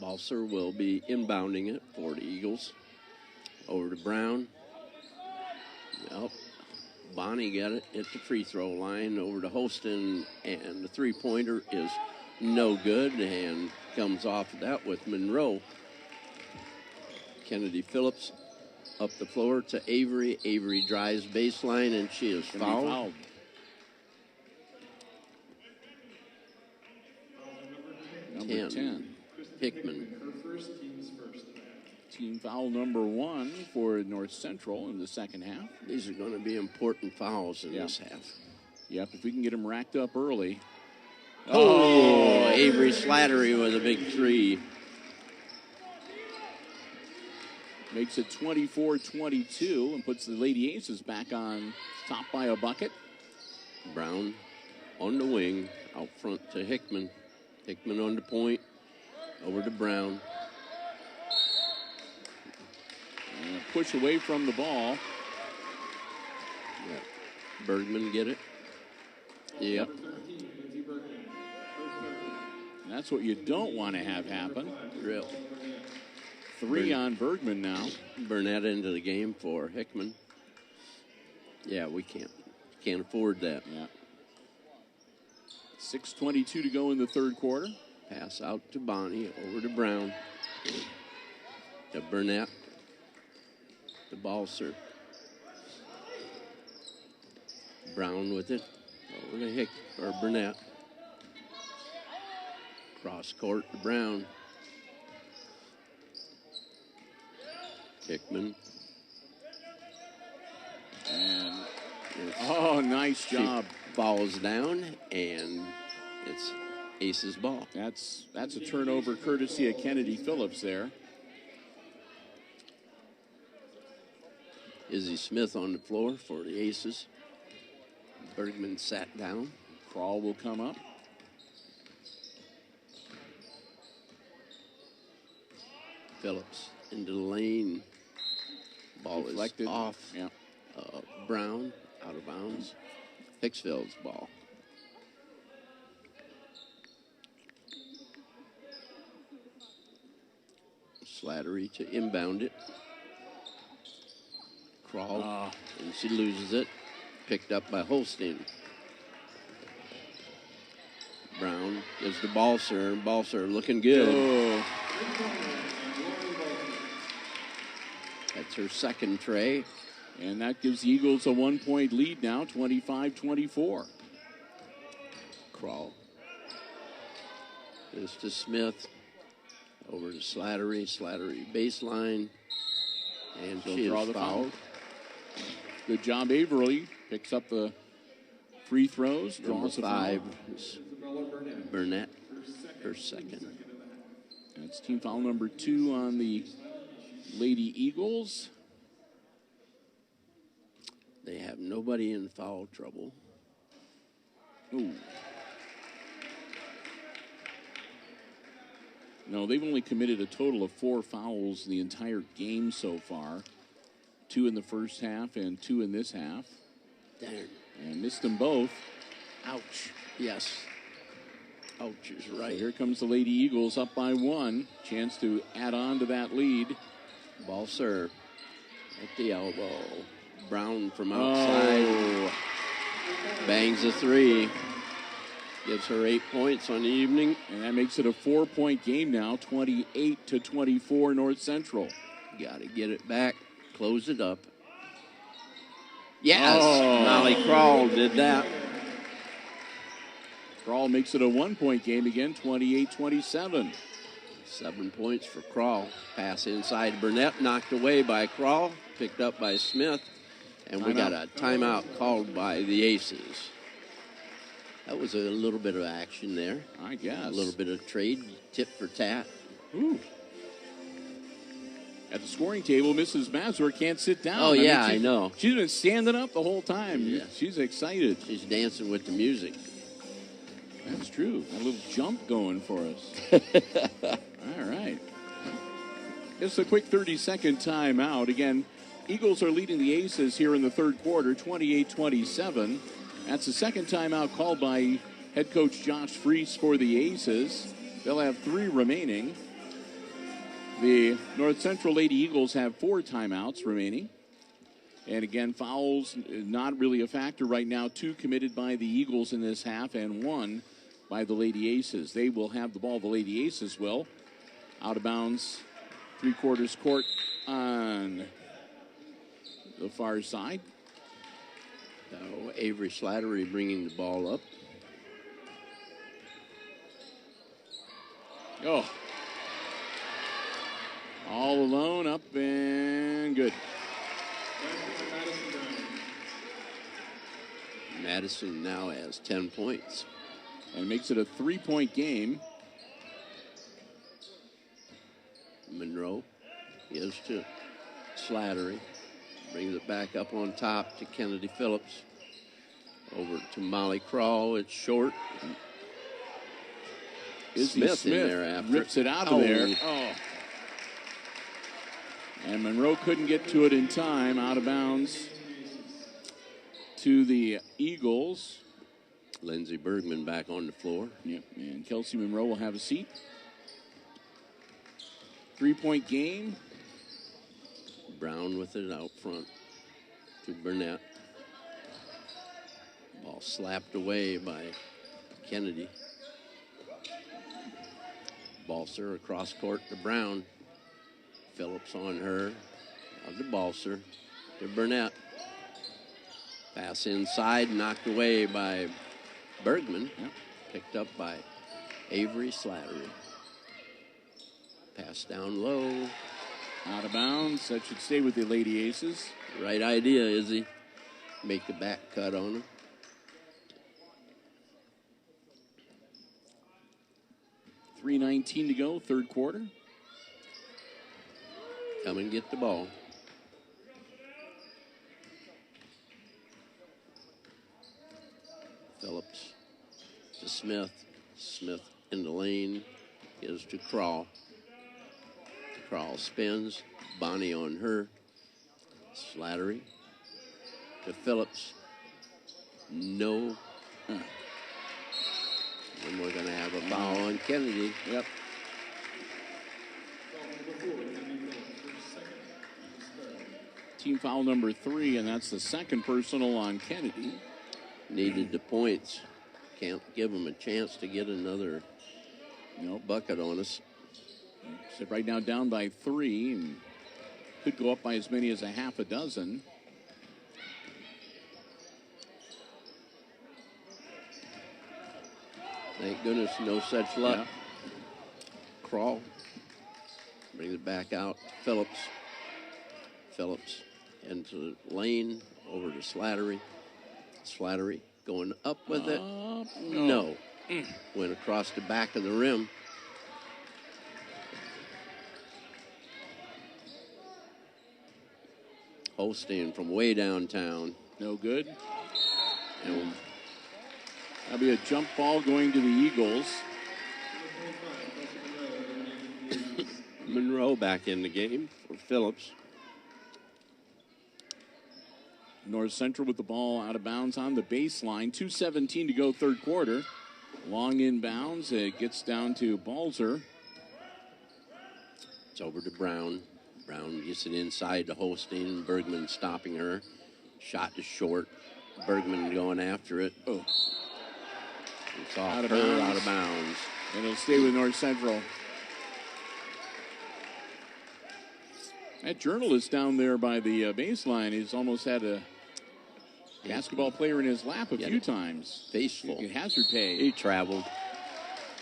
Speaker 5: Balser will be inbounding it for the Eagles. Over to Brown. Yep. Bonnie got it at the free throw line over to Holston, and the three-pointer is no good and comes off of that with Monroe. Kennedy Phillips up the floor to Avery. Avery drives baseline, and she is fouled.
Speaker 4: Number 10.
Speaker 5: Hickman.
Speaker 1: Her first, team's first.
Speaker 4: Team foul number 1 for North Central in the second half.
Speaker 5: These are going to be important fouls in this half.
Speaker 4: Yep, if we can get them racked up early.
Speaker 5: Oh, Avery Slattery with a big 3.
Speaker 4: Makes it 24-22 and puts the Lady Aces back on top by a bucket.
Speaker 5: Brown on the wing, out front to Hickman. Hickman on the point, over to Brown.
Speaker 4: And a push away from the ball.
Speaker 5: Yeah. Bergman get it. Yep.
Speaker 4: And that's what you don't want to have happen.
Speaker 5: Real.
Speaker 4: 3 on Bergman now.
Speaker 5: Burnett into the game for Hickman. Yeah, we can't afford that.
Speaker 4: Yeah. 6:22 to go in the third quarter.
Speaker 5: Pass out to Bonnie, over to Brown. To Burnett. To Balser. Brown with it. Over to Burnett. Cross court to Brown. Hickman.
Speaker 4: And nice job.
Speaker 5: She falls down, and it's Ace's ball.
Speaker 4: That's a turnover courtesy of Kennedy Phillips there.
Speaker 5: Izzy Smith on the floor for the Aces. Bergman sat down.
Speaker 4: Crawl will come up.
Speaker 5: Phillips into the lane. Ball
Speaker 4: Deflected.
Speaker 5: is off.
Speaker 4: Yeah.
Speaker 5: Brown out of bounds. Hicksville's ball. Slattery to inbound it. Crawl. And she loses it. Picked up by Holstein. Brown gives to Balser. Balser looking good. That's her second tray.
Speaker 4: And that gives the Eagles a 1-point lead now, 25-24.
Speaker 5: Crawl. Goes to Smith. Over to Slattery. Slattery baseline. And
Speaker 4: She'll
Speaker 5: she
Speaker 4: draw
Speaker 5: is
Speaker 4: the foul.
Speaker 5: fouled.
Speaker 4: Good job, Averly. Picks up the free throws.
Speaker 5: Number
Speaker 4: Draws the
Speaker 5: 5
Speaker 4: foul.
Speaker 5: is Burnett, her second.
Speaker 4: That's team foul number 2 on the Lady Eagles.
Speaker 5: They have nobody in foul trouble.
Speaker 4: Ooh. No, they've only committed a total of 4 fouls the entire game so far. 2 in the first half and 2 in this half.
Speaker 5: Darn.
Speaker 4: And missed them both.
Speaker 5: Ouch. Yes. Ouch is
Speaker 4: So
Speaker 5: right.
Speaker 4: here comes the Lady Eagles up by 1. Chance to add on to that lead.
Speaker 5: Ball serve at the elbow. Brown from outside.
Speaker 4: Oh.
Speaker 5: Bangs a 3. Gives her 8 points on the evening.
Speaker 4: And that makes it a 4-point game now, 28-24 North Central.
Speaker 5: Got to get it back. Close it up. Yes!
Speaker 4: Oh.
Speaker 5: Molly Crawl did that.
Speaker 4: Crawl makes it a 1-point game again, 28-27.
Speaker 5: 7 points for Crawl. Pass inside Burnett, knocked away by Crawl, picked up by Smith, and we got a timeout called by the Aces. That was a little bit of action there.
Speaker 4: I guess.
Speaker 5: A little bit of trade, tit for tat.
Speaker 4: Ooh. At the scoring table, Mrs. Mazur can't sit down.
Speaker 5: Oh, yeah, I know.
Speaker 4: She's been standing up the whole time.
Speaker 5: Yeah.
Speaker 4: She's excited.
Speaker 5: She's dancing with the music.
Speaker 4: That's true. A little jump going for us. All right. Just a quick 30-second timeout. Again, Eagles are leading the Aces here in the third quarter, 28-27. That's the second timeout called by head coach Josh Freese for the Aces. They'll have 3 remaining. The North Central Lady Eagles have 4 timeouts remaining. And again, fouls not really a factor right now. 2 committed by the Eagles in this half and 1 by the Lady Aces. They will have the ball, the Lady Aces will. Out of bounds, 3/4 court on the far side.
Speaker 5: So Avery Slattery bringing the ball up.
Speaker 4: Oh. All alone, up and good.
Speaker 5: Madison now has 10 points.
Speaker 4: And makes it a 3-point game.
Speaker 5: Monroe gives to Slattery. Brings it back up on top to Kennedy Phillips. Over to Molly Crawl. It's short.
Speaker 4: Izzy
Speaker 5: Smith in there after.
Speaker 4: rips it out of there. Oh. And Monroe couldn't get to it in time. Out of bounds to the Eagles.
Speaker 5: Lindsey Bergman back on the floor.
Speaker 4: Yep, and Kelsey Monroe will have a seat. 3-point game.
Speaker 5: Brown with it out front to Burnett. Ball slapped away by Kennedy. Balser across court to Brown. Phillips on her. Now to Balser. To Burnett. Pass inside, knocked away by Bergman.
Speaker 4: Yep.
Speaker 5: Picked up by Avery Slattery. Pass down low.
Speaker 4: Out of bounds. That should stay with the Lady Aces.
Speaker 5: Right idea, Izzy. Make the back cut on him.
Speaker 4: .319 to go, third quarter.
Speaker 5: Come and get the ball. Phillips to Smith. Smith in the lane. Gives to Crawl. Crawl spins. Bonnie on her. Slattery to Phillips. No. And we're going to have a foul on Kennedy.
Speaker 4: Yep. Team foul number 3, and that's the second personal on Kennedy.
Speaker 5: Needed the points. Can't give them a chance to get another bucket on us.
Speaker 4: So right now down by 3 and could go up by as many as a half a dozen.
Speaker 5: Thank goodness, no such luck.
Speaker 4: Yeah.
Speaker 5: Crawl Brings it back out. Phillips. Phillips into the lane, over to Slattery. Slattery going up with it. No. Went across the back of the rim. Holstein from way downtown.
Speaker 4: No good.
Speaker 5: And
Speaker 4: That'll be a jump ball going to the Eagles.
Speaker 5: Monroe back in the game for Phillips.
Speaker 4: North Central with the ball out of bounds on the baseline. 2:17 to go, third quarter. Long inbounds. It gets down to Balzer.
Speaker 5: It's over to Brown. Brown gets it inside to Holstein. Bergman stopping her. Shot is short. Bergman going after it.
Speaker 4: Oh.
Speaker 5: It's off
Speaker 4: Out of
Speaker 5: her,
Speaker 4: bounds.
Speaker 5: out of bounds.
Speaker 4: And it'll stay with North Central. That journalist down there by the baseline, he's almost had a basketball player in his lap a few times.
Speaker 5: Faceful.
Speaker 4: Hazard pay.
Speaker 5: He traveled.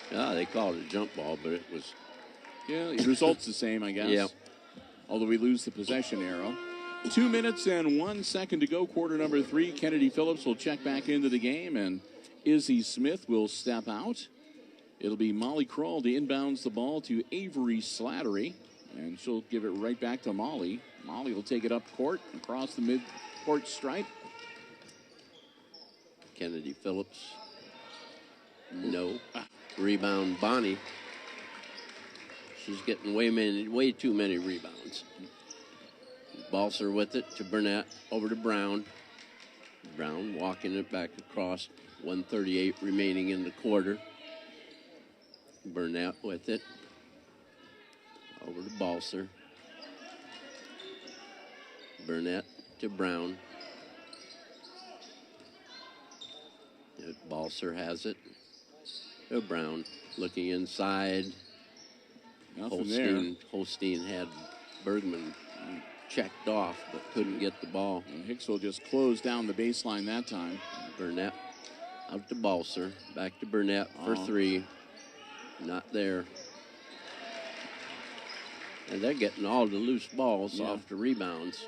Speaker 5: They called it a jump ball, but it was.
Speaker 4: Yeah, the result's the same, I guess.
Speaker 5: Yeah.
Speaker 4: Although we lose the possession arrow. 2 minutes and 1 second to go, quarter number 3. Kennedy Phillips will check back into the game, and Izzy Smith will step out. It'll be Molly Kroll to inbounds the ball to Avery Slattery, and she'll give it right back to Molly. Molly will take it up court, across the mid-court stripe.
Speaker 5: Kennedy Phillips. No. Rebound, Bonnie. She's getting way too many rebounds. Balser with it to Burnett, over to Brown. Brown walking it back across. 1:38 remaining in the quarter. Burnett with it. Over to Balser. Burnett to Brown. Balser has it. To Brown looking inside.
Speaker 4: Nothing there.
Speaker 5: Holstein had Bergman checked off, but couldn't get the ball.
Speaker 4: And Hicksville just closed down the baseline that time.
Speaker 5: Burnett out to Balser. Back to Burnett for 3. Not there. And they're getting all the loose balls off the rebounds.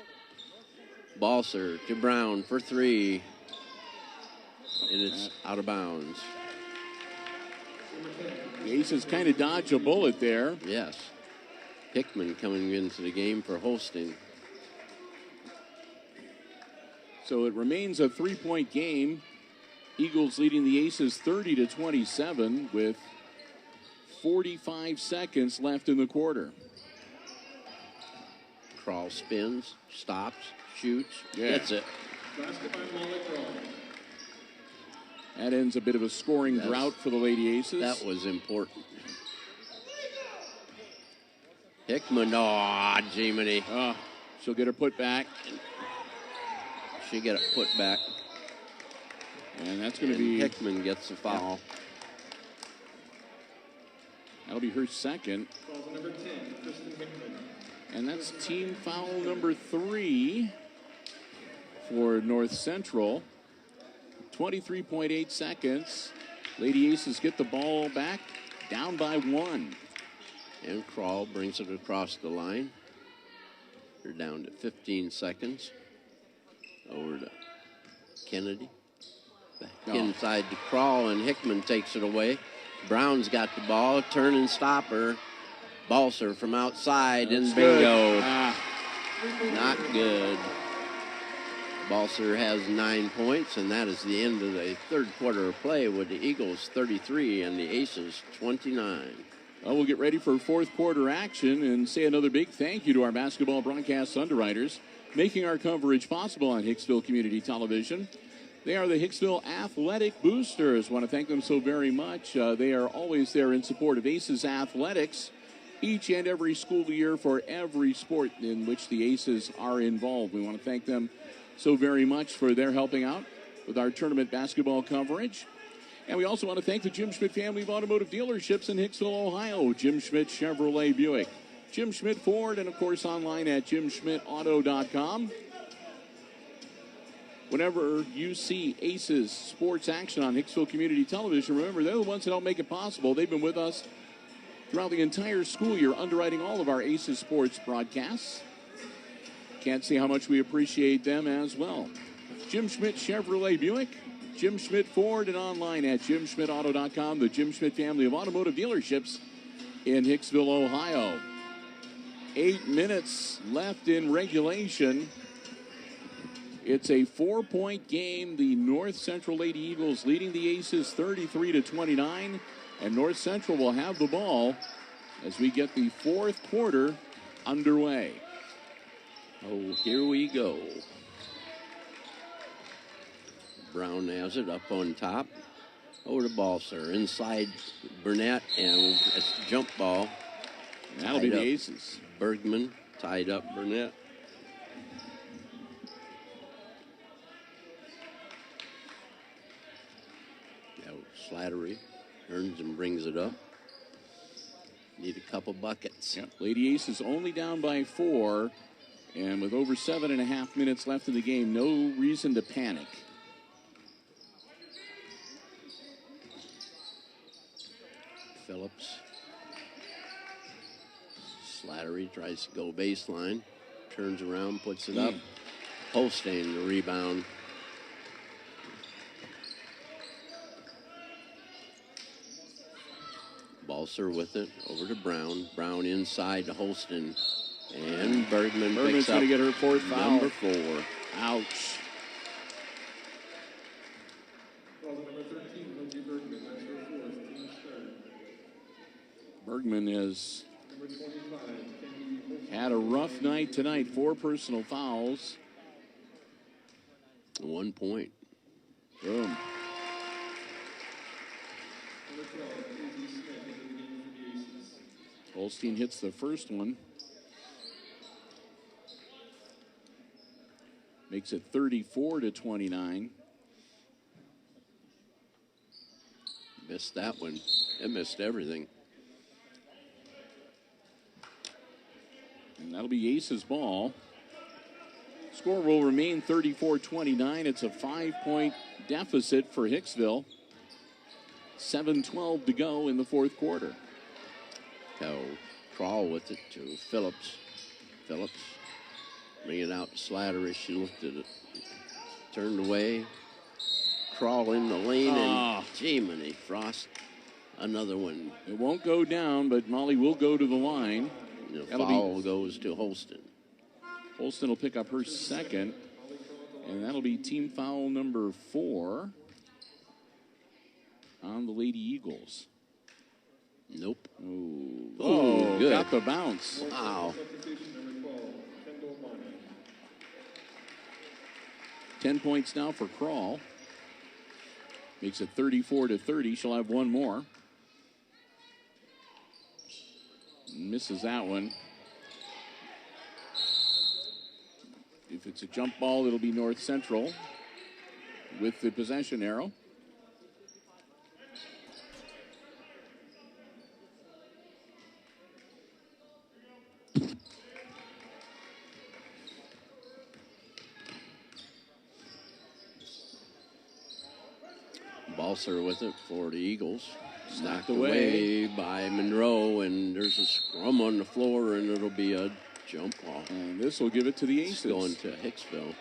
Speaker 5: Balser to Brown for 3. And it's out of bounds.
Speaker 4: The Aces kind of dodge a bullet there.
Speaker 5: Yes. Hickman coming into the game for Holstein.
Speaker 4: So it remains a 3-point game. Eagles leading the Aces 30-27 with 45 seconds left in the quarter.
Speaker 5: Kroll spins, stops, shoots,
Speaker 4: Yeah.
Speaker 5: hits it.
Speaker 4: That ends a bit of a scoring drought for the Lady Aces.
Speaker 5: That was important. Hickman, Jiminy.
Speaker 4: She'll get her put back.
Speaker 5: She get it put back.
Speaker 4: And that's going to be...
Speaker 5: Hickman gets the foul.
Speaker 4: That'll be her second.
Speaker 1: Number 10, Kristen Hickman.
Speaker 4: And that's team foul number 3 for North Central. 23.8 seconds. Lady Aces get the ball back, down by 1.
Speaker 5: And Kroll brings it across the line. They're down to 15 seconds. Over to Kennedy. Back inside to Kroll, and Hickman takes it away. Brown's got the ball, turn and stopper. Balser from outside,
Speaker 4: That's
Speaker 5: and bingo.
Speaker 4: good.
Speaker 5: Not good. Balser has 9 points, and that is the end of the third quarter of play with the Eagles 33 and the Aces 29.
Speaker 4: Well, we'll get ready for fourth quarter action and say another big thank you to our basketball broadcast underwriters, making our coverage possible on Hicksville Community Television. They are the Hicksville Athletic Boosters. Want to thank them so very much. They are always there in support of Aces Athletics each and every school year for every sport in which the Aces are involved. We want to thank them so very much for their helping out with our tournament basketball coverage. And we also want to thank the Jim Schmidt family of automotive dealerships in Hicksville, Ohio. Jim Schmidt Chevrolet Buick, Jim Schmidt Ford, and of course online at jimschmidtauto.com. Whenever you see Aces sports action on Hicksville Community Television, remember they're the ones that help make it possible. They've been with us throughout the entire school year, underwriting all of our Aces Sports broadcasts. Can't say how much we appreciate them as well. Jim Schmidt Chevrolet Buick, Jim Schmidt Ford, and online at jimschmidtauto.com, the Jim Schmidt family of automotive dealerships in Hicksville, Ohio. 8 minutes left in regulation. It's a 4-point game. The North Central Lady Eagles leading the Aces 33-29. And North Central will have the ball as we get the fourth quarter underway.
Speaker 5: Oh, here we go. Brown has it up on top. Over to Balser. Inside Burnett, and it's a jump ball.
Speaker 4: That'll be the Aces.
Speaker 5: Bergman tied up Burnett. Now Slattery turns and brings it up. Need a couple buckets.
Speaker 4: Yep. Lady Aces only down by 4. And with over 7.5 minutes left in the game, no reason to panic.
Speaker 5: Phillips. Slattery tries to go baseline. Turns around, puts it up. Holstein, the rebound. Balser with it. Over to Brown. Brown inside to Holston. And Bergman's
Speaker 4: going to get her fourth foul.
Speaker 5: Number 4.
Speaker 4: Ouch. Bergman has had a rough night tonight. 4 personal fouls.
Speaker 5: 1 point.
Speaker 4: Boom. Holstein hits the first one. Makes it 34-29.
Speaker 5: Missed that one. It missed everything.
Speaker 4: And that'll be Ace's ball. Score will remain 34-29. It's a 5-point deficit for Hicksville. 7:12 to go in the fourth quarter.
Speaker 5: So Crawl with it to Phillips. Phillips bring it out to Slattery. She looked at it, turned away. Crawl in the lane, and Jiminy Frost, another one.
Speaker 4: It won't go down, but Molly will go to the line.
Speaker 5: The foul goes to Holston.
Speaker 4: Holston will pick up her second, and that'll be team foul number 4 on the Lady Eagles.
Speaker 5: Nope.
Speaker 4: Oh,
Speaker 5: good.
Speaker 4: Got the bounce.
Speaker 5: Wow.
Speaker 4: 10 points now for Crawl. Makes it 34-30. She'll have one more. Misses that one. If it's a jump ball, it'll be North Central with the possession arrow.
Speaker 5: Balser with it for the Eagles. Knocked away by Monroe, and there's a scrum on the floor, and it'll be a jump ball.
Speaker 4: And this will give it to the Aces.
Speaker 5: It's going to Hicksville.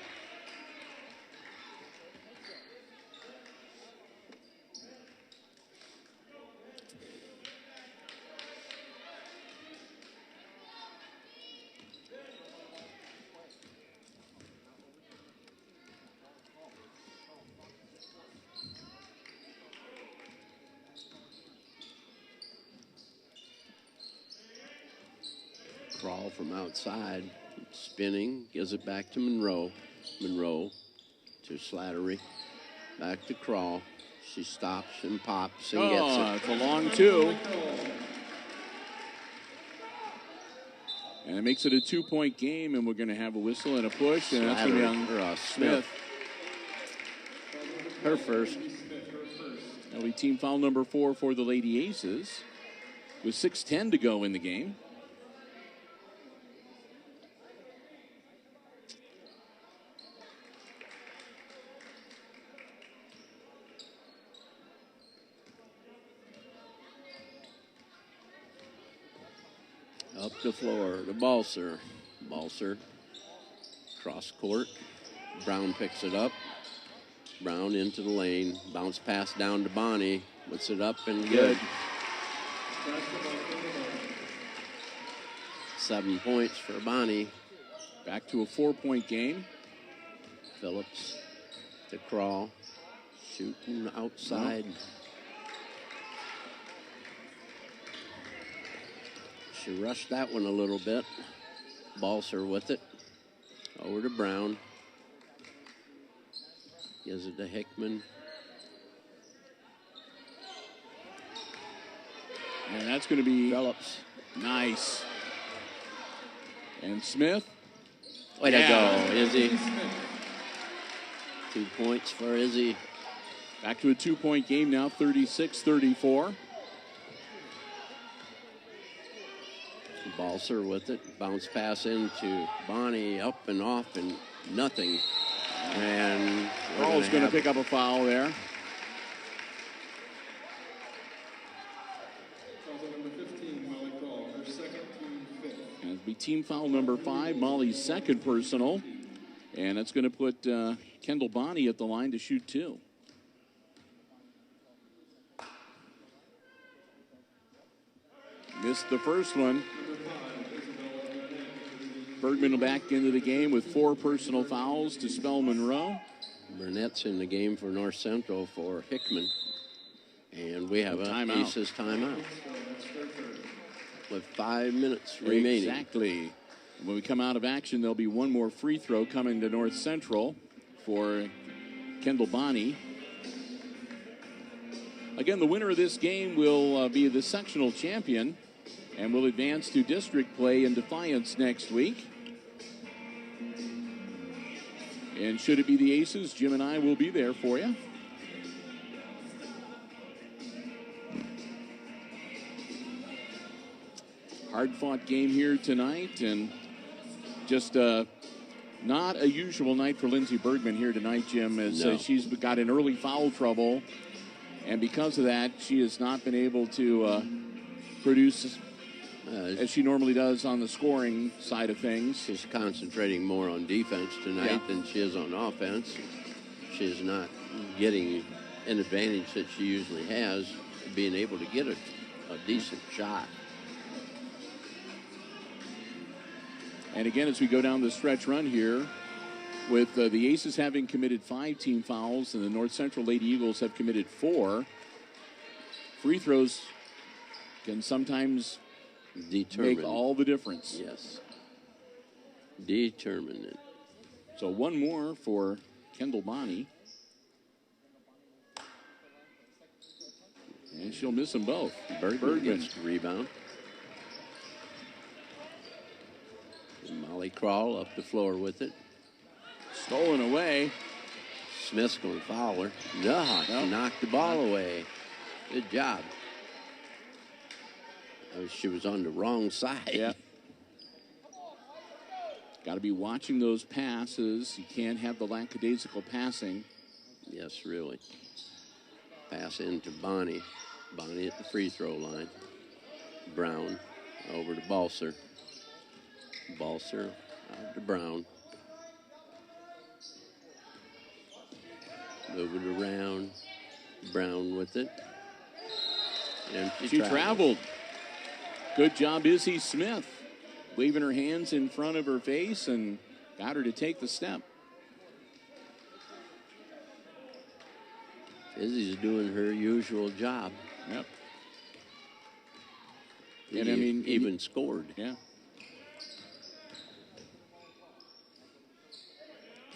Speaker 5: Crawl from outside, spinning, gives it back to Monroe. Monroe to Slattery, back to Crawl. She stops and pops and gets it.
Speaker 4: It's a long 2. And it makes it a 2-point game, and we're going to have a whistle and a push, and that's going to be on Smith.
Speaker 5: Her first.
Speaker 4: That'll be team foul number 4 for the Lady Aces with 6:10 to go in the game.
Speaker 5: the floor to Balser. Balser, cross court. Brown picks it up. Brown into the lane. Bounce pass down to Bonnie. Puts it up and good. 7 points for Bonnie.
Speaker 4: Back to a 4-point game.
Speaker 5: Phillips to Crawl. Shooting outside. She rushed that one a little bit. Balser with it. Over to Brown. Gives it to Hickman.
Speaker 4: And that's going to be
Speaker 5: Phillips.
Speaker 4: nice. And Smith.
Speaker 5: Way to go, Izzy. 2 points for Izzy.
Speaker 4: Back to a 2-point game now, 36-34.
Speaker 5: Balser with it. Bounce pass into Bonnie. Up and off and nothing. And
Speaker 4: Carl's going to pick up a foul there.
Speaker 1: Number 15, Molly Crawl, her second, team fifth.
Speaker 4: And it'll be team foul number 5, Molly's second personal. And that's going to put Kendall Bonnie at the line to shoot 2. Missed the first one. Bergman back into the game with 4 personal fouls to spell Monroe.
Speaker 5: Burnett's in the game for North Central for Hickman. And we have an Aces timeout. With 5 minutes remaining.
Speaker 4: Exactly. When we come out of action, there'll be one more free throw coming to North Central for Kendall Bonnie. Again, the winner of this game will be the sectional champion and will advance to district play in Defiance next week. And should it be the Aces, Jim and I will be there for you. Hard-fought game here tonight, and just not a usual night for Lindsey Bergman here tonight, Jim, as she's got in early foul trouble, and because of that, she has not been able to produce as she normally does on the scoring side of things.
Speaker 5: She's concentrating more on defense tonight than she is on offense. She's not getting an advantage that she usually has, being able to get a decent shot.
Speaker 4: And again, as we go down the stretch run here, with the Aces having committed 5 team fouls and the North Central Lady Eagles have committed 4, free throws can sometimes make all the difference.
Speaker 5: Yes. Determine it.
Speaker 4: So one more for Kendall Bonnie. And she'll miss them both.
Speaker 5: Bergman gets the rebound. Molly Crawl up the floor with it.
Speaker 4: Stolen away.
Speaker 5: Smith's going to foul her. No, she knocked the ball away. Good job. She was on the wrong side.
Speaker 4: Yeah. Got to be watching those passes. You can't have the lackadaisical passing.
Speaker 5: Yes, really. Pass into Bonnie. Bonnie at the free throw line. Brown over to Balser. Balser out to Brown. Move it around. Brown with it. And
Speaker 4: she traveled. Good job, Izzy Smith. Waving her hands in front of her face and got her to take the step.
Speaker 5: Izzy's doing her usual job.
Speaker 4: Yep.
Speaker 5: And I mean, even scored.
Speaker 4: Yeah.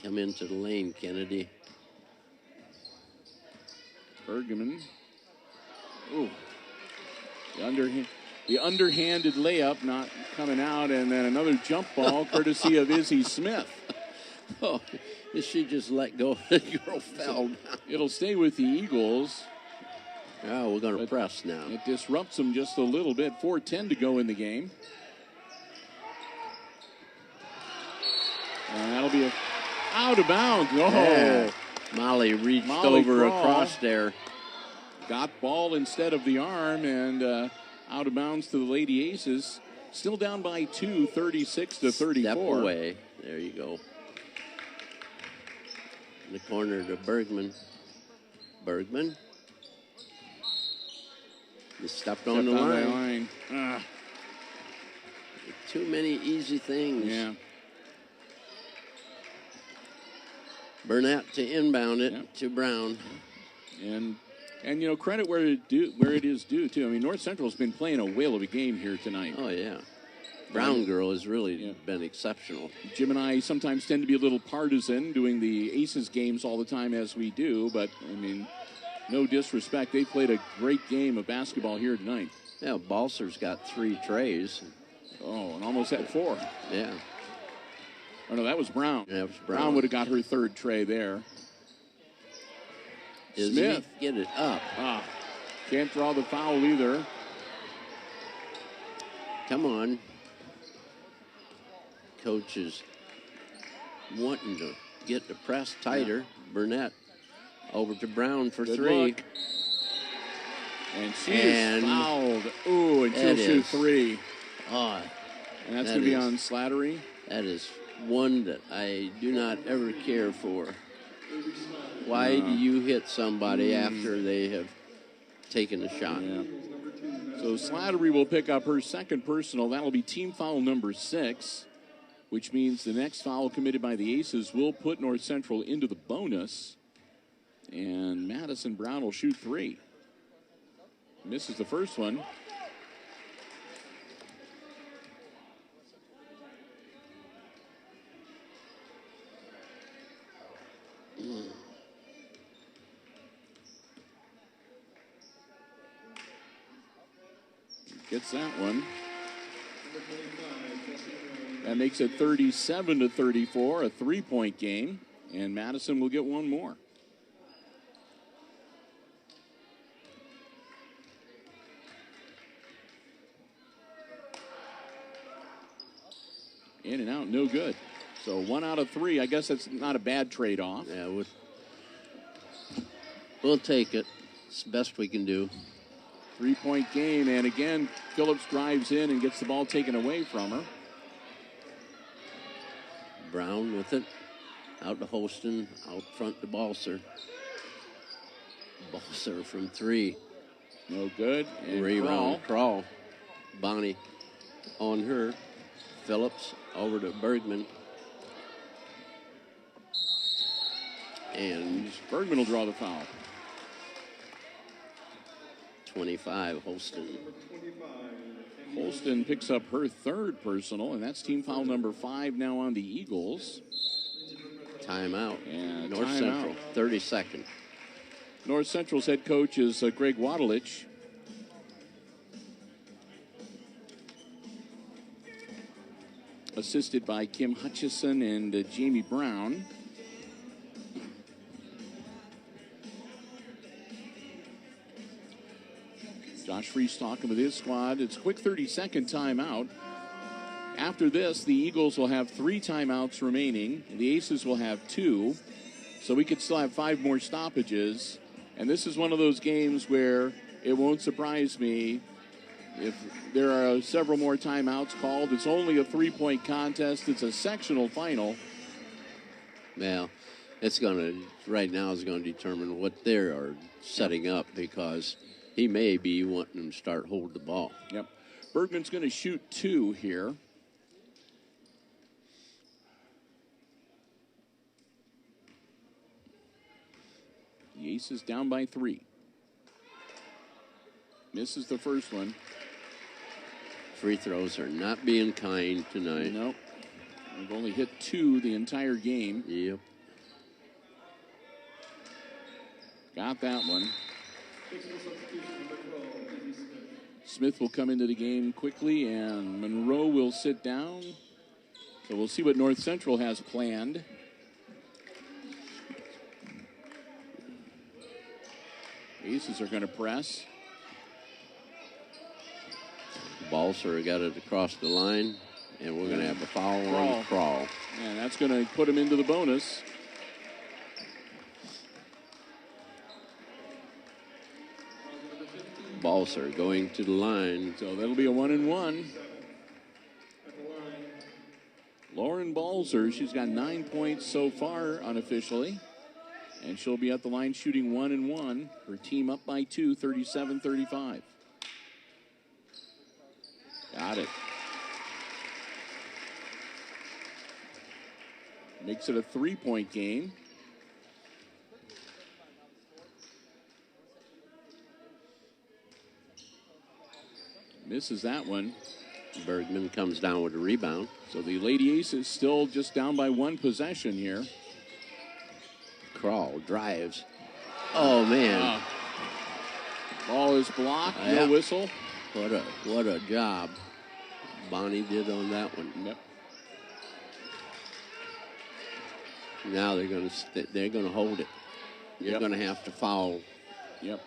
Speaker 5: Come into the lane, Kennedy.
Speaker 4: Bergman. Ooh. The underhanded layup not coming out, and then another jump ball courtesy of Izzy Smith.
Speaker 5: Oh, she just let go. The girl fell down.
Speaker 4: It'll stay with the Eagles.
Speaker 5: Oh, we're going to press now.
Speaker 4: It disrupts them just a little bit. 4:10 to go in the game. And that'll be out of bounds. Oh.
Speaker 5: Yeah. Molly reached over across there.
Speaker 4: Got ball instead of the arm, and out of bounds to the Lady Aces. Still down by 2, 36-34.
Speaker 5: Step away. There you go. In the corner to Bergman. Bergman. You stepped on the line. Too many easy things.
Speaker 4: Yeah.
Speaker 5: Burnett to inbound it to Brown.
Speaker 4: And you know, credit where it is due too. I mean, North Central's been playing a whale of a game here tonight.
Speaker 5: Oh yeah. Brown girl has really been exceptional.
Speaker 4: Jim and I sometimes tend to be a little partisan doing the Aces games all the time as we do, but I mean, no disrespect. They played a great game of basketball here tonight.
Speaker 5: Yeah, Balser's got 3 trays.
Speaker 4: Oh, and almost had 4.
Speaker 5: Yeah.
Speaker 4: Oh, no, that was Brown.
Speaker 5: Yeah, it was Brown.
Speaker 4: Brown would have got her 3rd tray there. Smith.
Speaker 5: Get it up.
Speaker 4: Can't draw the foul either.
Speaker 5: Come on. Coach is wanting to get the press tighter. Yeah. Burnett over to Brown for
Speaker 4: Good
Speaker 5: 3.
Speaker 4: Luck. And she is fouled. Ooh, and she'll shoot 3.
Speaker 5: Oh,
Speaker 4: and that's going to be on Slattery.
Speaker 5: That is one that I do not ever care for. Why do you hit somebody after they have taken a shot?
Speaker 4: Yeah. So Slattery will pick up her 2nd personal. That'll be team foul number 6, which means the next foul committed by the Aces will put North Central into the bonus. And Madison Brown will shoot 3. Misses the first one. Gets that one. That makes it 37-34, a 3-point game, and Madison will get one more. In and out, no good. So 1 out of 3. I guess that's not a bad trade-off.
Speaker 5: Yeah, we'll take it. It's the best we can do.
Speaker 4: 3-point game, and again, Phillips drives in and gets the ball taken away from her.
Speaker 5: Brown with it. Out to Holston, out front to Balser. Balser from 3.
Speaker 4: No good. And
Speaker 5: rebound, Crawl. Bonnie on her. Phillips over to Bergman. And
Speaker 4: Bergman will draw the foul.
Speaker 5: 25, Holston.
Speaker 4: Holston picks up her 3rd personal, and that's team foul number 5 now on the Eagles.
Speaker 5: Timeout.
Speaker 4: And
Speaker 5: North Central, 30-second.
Speaker 4: North Central's head coach is Greg Wadelich. Assisted by Kim Hutchison and Jamie Brown. Josh Freese talking with his squad. It's a quick 30-second timeout. After this, the Eagles will have 3 timeouts remaining. The Aces will have 2. So we could still have 5 more stoppages. And this is one of those games where it won't surprise me if there are several more timeouts called. It's only a 3-point contest. It's a sectional final.
Speaker 5: Well, it's going to, right now, is going to determine what they are setting up, because he may be wanting them to start hold the ball.
Speaker 4: Yep. Bergman's going to shoot 2 here. The Aces down by 3. Misses the first one.
Speaker 5: Free throws are not being kind tonight.
Speaker 4: Nope. We've only hit 2 the entire game.
Speaker 5: Yep.
Speaker 4: Got that one. Smith will come into the game quickly, and Monroe will sit down. So we'll see what North Central has planned. Aces are going to press.
Speaker 5: Balser got it across the line, and we're going to have a foul on the Crawl.
Speaker 4: And that's going to put him into the bonus.
Speaker 5: Balser going to the line.
Speaker 4: So that'll be a 1-and-1. Lauren Balzer, she's got 9 points so far unofficially. And she'll be at the line shooting 1 and 1. Her team up by 2, 37-35. Got it. Makes it a 3-point game. Misses that one.
Speaker 5: Bergman comes down with a rebound.
Speaker 4: So the Lady Aces still just down by 1 possession here.
Speaker 5: Crawl drives. Oh, man.
Speaker 4: Ball is blocked.
Speaker 5: Yeah.
Speaker 4: No whistle.
Speaker 5: What a job Bonnie did on that one.
Speaker 4: Yep.
Speaker 5: Now they're going to hold it. You're going to have to foul.
Speaker 4: Yep.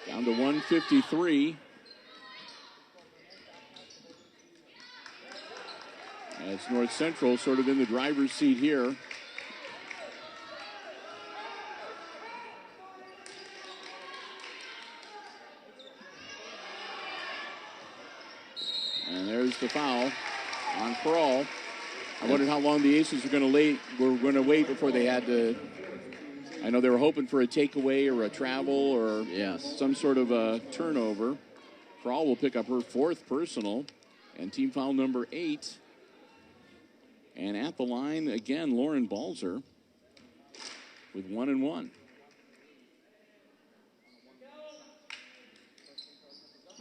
Speaker 4: Down to 153. As North Central sort of in the driver's seat here. And there's the foul on Crawl. I wondered how long the Aces were going to wait before they had to. I know they were hoping for a takeaway or a travel or some sort of a turnover. Crawl will pick up her 4th personal and team foul number 8. And at the line again, Lauren Balzer with 1 and 1.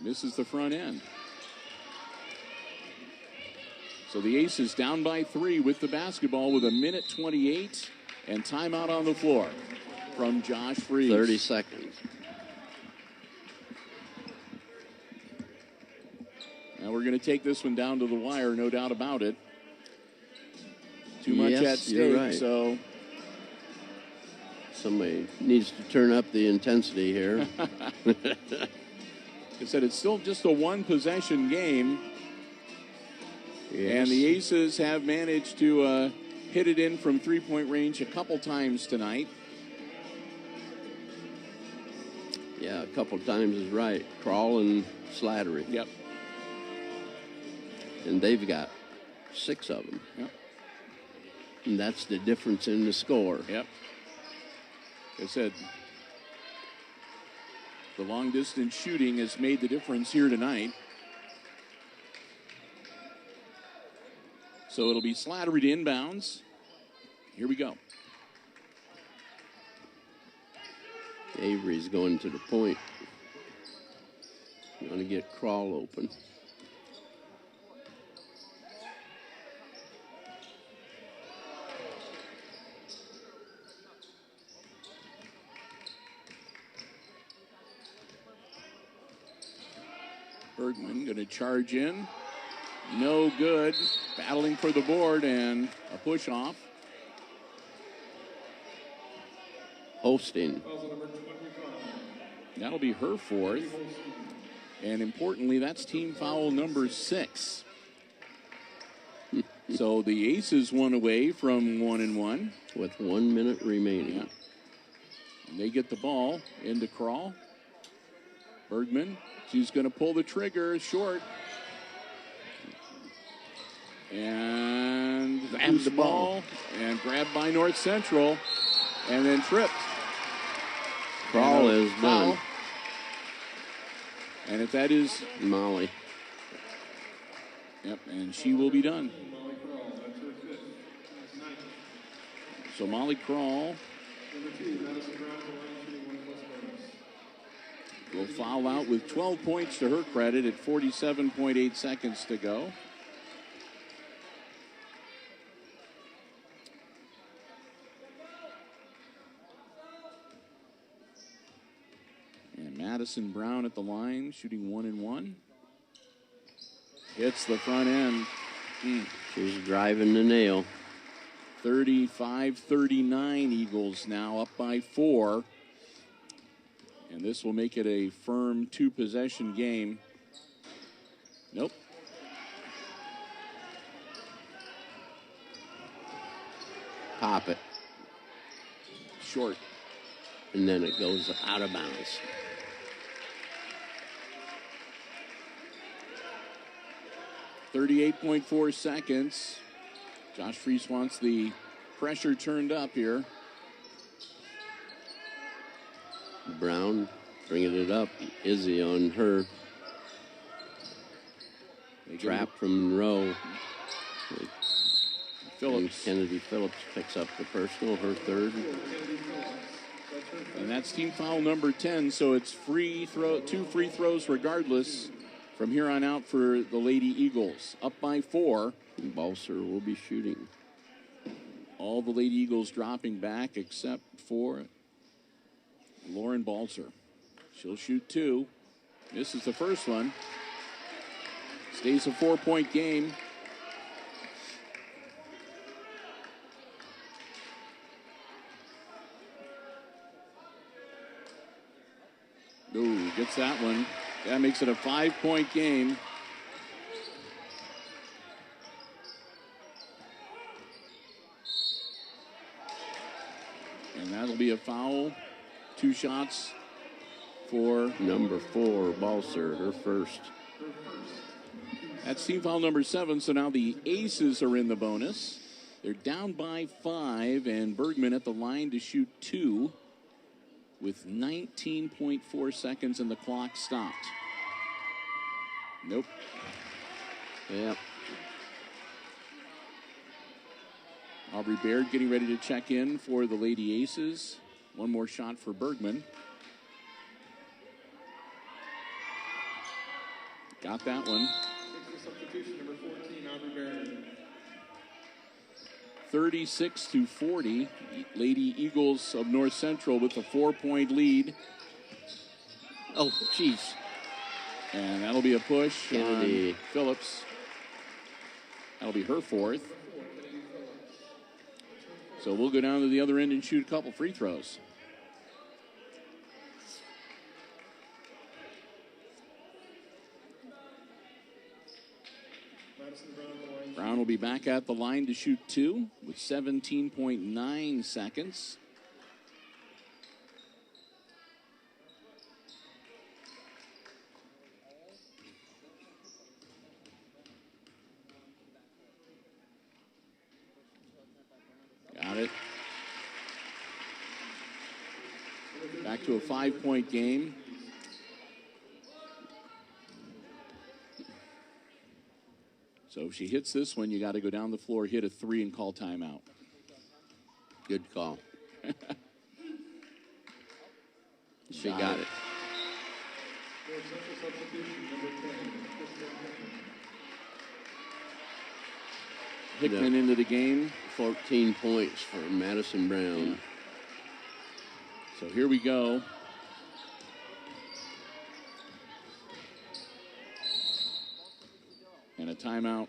Speaker 4: Misses the front end. So the Aces down by 3 with the basketball with 1:28 and timeout on the floor from Josh Freese.
Speaker 5: 30 seconds.
Speaker 4: Now we're going to take this one down to the wire, no doubt about it. Too much at stake,
Speaker 5: you're right.
Speaker 4: so
Speaker 5: somebody needs to turn up the intensity here.
Speaker 4: Like I said, it's still just a 1-possession game.
Speaker 5: Yes.
Speaker 4: And the Aces have managed to hit it in from 3-point range a couple times tonight.
Speaker 5: Yeah, a couple times is right. Crawl and Slattery.
Speaker 4: Yep.
Speaker 5: And they've got 6 of them.
Speaker 4: Yep.
Speaker 5: And that's the difference in the score.
Speaker 4: Yep. Like I said, the long-distance shooting has made the difference here tonight. So it'll be Slattery to inbounds. Here we go.
Speaker 5: Avery's going to the point. Going to get Crawl open.
Speaker 4: Bergman going to charge in. No good. Battling for the board and a push off.
Speaker 5: Hosting.
Speaker 4: That'll be her 4th. And importantly, that's team foul number 6. So the Aces 1 away from 1 and 1.
Speaker 5: With 1 minute remaining.
Speaker 4: Yeah. And they get the ball into Crawl. Bergman, she's going to pull the trigger short. And
Speaker 5: grabs
Speaker 4: the ball and grabbed by North Central and then tripped.
Speaker 5: Crawl is done.
Speaker 4: And if that is
Speaker 5: Molly.
Speaker 4: Yep, and she will be done. So Molly Crawl will foul out with 12 points to her credit at 47.8 seconds to go. And Madison Brown at the line, shooting 1 and 1. Hits the front end.
Speaker 5: She's driving the nail.
Speaker 4: 35-39 Eagles now up by 4. And this will make it a firm 2-possession game. Nope.
Speaker 5: Pop it.
Speaker 4: Short.
Speaker 5: and then it goes out of bounds.
Speaker 4: .4 seconds. Josh Freese wants the pressure turned up here.
Speaker 5: Brown bringing it up. Izzy on her. Trap from Monroe.
Speaker 4: Phillips.
Speaker 5: Kennedy Phillips picks up the personal, her third.
Speaker 4: And that's team foul number 10, so it's two free throws regardless from here on out for the Lady Eagles. Up by 4.
Speaker 5: Balser will be shooting.
Speaker 4: All the Lady Eagles dropping back except for Lauren Balser. She'll shoot 2. This is the first one. Stays a 4-point game. Ooh, gets that one. That makes it a 5-point game. And that'll be a foul. 2 shots for
Speaker 5: number 4, Balser, her first.
Speaker 4: That's team foul number 7, so now the Aces are in the bonus. They're down by 5, and Bergman at the line to shoot 2 with 19.4 seconds and the clock stopped. Nope.
Speaker 5: Yep.
Speaker 4: Aubrey Baird getting ready to check in for the Lady Aces. One more shot for Bergman. Got that one.
Speaker 1: Substitution number 14, Aubrey Baird.
Speaker 4: 36-40. Lady Eagles of North Central with a 4-point lead.
Speaker 5: Oh, jeez.
Speaker 4: And that'll be a push
Speaker 5: Kennedy
Speaker 4: on Phillips. That'll be her 4th. So we'll go down to the other end and shoot a couple free throws. Brown will be back at the line to shoot 2 with 17.9 seconds. Got it. Back to a 5-point game. So if she hits this one, you got to go down the floor, hit a 3, and call timeout.
Speaker 5: Good call. She got it.
Speaker 4: Hickman into the game.
Speaker 5: 14 points for Madison Brown.
Speaker 4: Yeah. So here we go. And a timeout.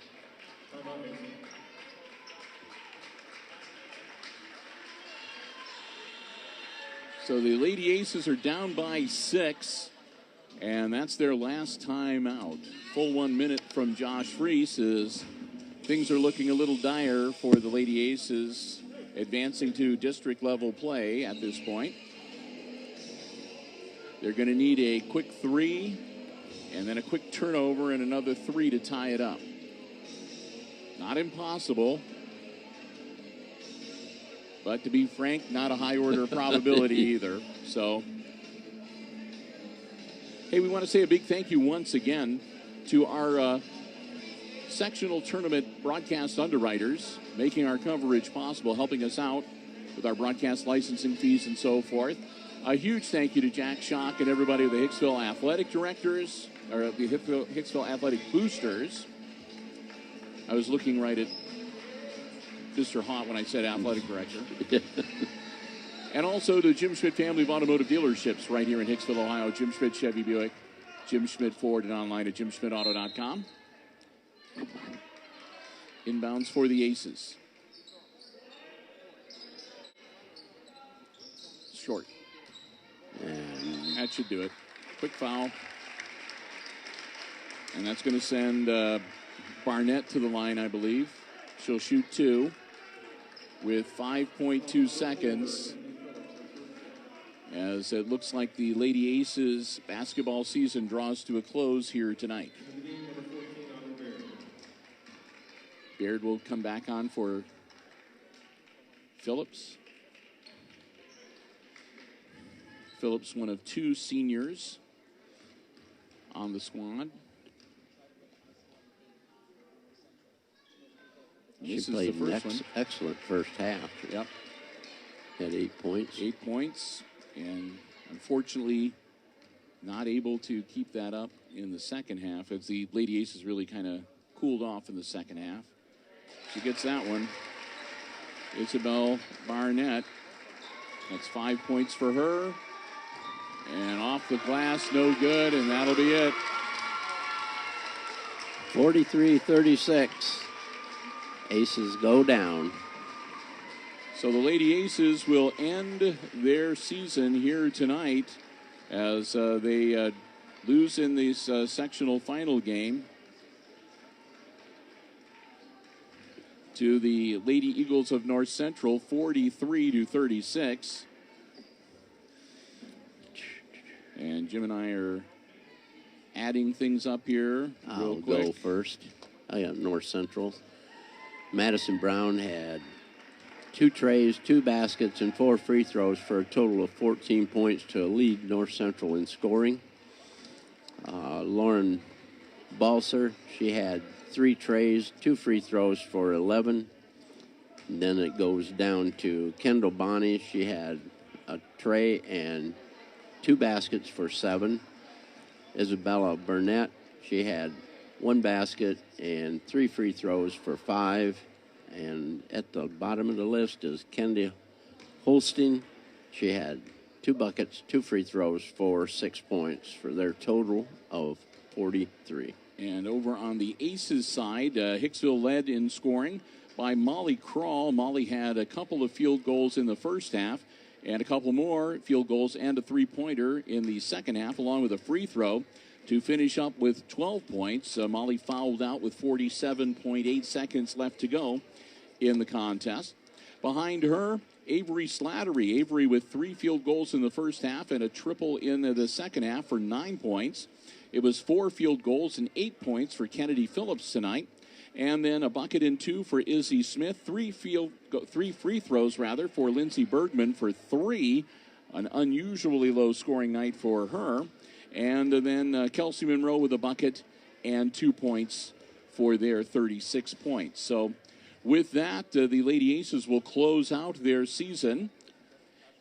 Speaker 4: So the Lady Aces are down by 6, and that's their last timeout. Full 1 minute from Josh Freese as things are looking a little dire for the Lady Aces advancing to district level play at this point. They're going to need a quick 3 and then a quick turnover and another 3 to tie it up. Not impossible, but to be frank, not a high order probability either. So, hey, we want to say a big thank you once again to our sectional tournament broadcast underwriters, making our coverage possible, helping us out with our broadcast licensing fees and so forth. A huge thank you to Jack Schock and everybody with the Hicksville Athletic Directors, or the Hicksville Athletic Boosters. I was looking right at Mr. Haught when I said athletic director. And also to Jim Schmidt family of automotive dealerships right here in Hicksville, Ohio. Jim Schmidt Chevy Buick, Jim Schmidt Ford, and online at jimschmidtauto.com. Inbounds for the Aces. Short.
Speaker 5: And
Speaker 4: that should do it. Quick foul. And that's going to send Barnett to the line, I believe. She'll shoot 2 with 5.2 seconds. as it looks like the Lady Aces basketball season draws to a close here tonight. Baird will come back on for Phillips. Phillips, one of 2 seniors on the squad.
Speaker 5: She
Speaker 4: This is
Speaker 5: played
Speaker 4: the
Speaker 5: an
Speaker 4: first one.
Speaker 5: excellent first half.
Speaker 4: Yep.
Speaker 5: Had 8 points.
Speaker 4: 8 points, and unfortunately not able to keep that up in the second half as the Lady Aces really kind of cooled off in the second half. She gets that one. Isabel Barnett. That's 5 points for her. And off the glass, no good, and that'll be it.
Speaker 5: 43-36. Aces go down.
Speaker 4: So the Lady Aces will end their season here tonight as they lose in this sectional final game to the Lady Eagles of North Central, 43-36. And Jim and I are adding things up here
Speaker 5: I'll
Speaker 4: real quick.
Speaker 5: go first. I got North Central. Madison Brown had 2 trays, 2 baskets, and 4 free throws for a total of 14 points to lead North Central in scoring. Lauren Balser, she had 3 trays, 2 free throws for 11. And then it goes down to Kendall Bonney. She had a tray and 2 baskets for 7. Isabella Burnett, she had 1 basket and 3 free throws for 5. And at the bottom of the list is Kendi Holstein. She had 2 buckets, 2 free throws for 6 points for their total of 43.
Speaker 4: And over on the Aces side, Hicksville led in scoring by Molly Crawl. Molly had a couple of field goals in the first half and a couple more field goals and a 3-pointer in the second half, along with a free throw to finish up with 12 points. Molly fouled out with 47.8 seconds left to go in the contest. Behind her, Avery Slattery. Avery with 3 field goals in the first half and a triple in the second half for 9 points. It was 4 field goals and 8 points for Kennedy Phillips tonight. And then a bucket and 2 for Izzy Smith. 3 free throws for Lindsey Bergman for 3. An unusually low scoring night for her. And then Kelsey Monroe with a bucket and 2 points for their 36 points. So with that, the Lady Aces will close out their season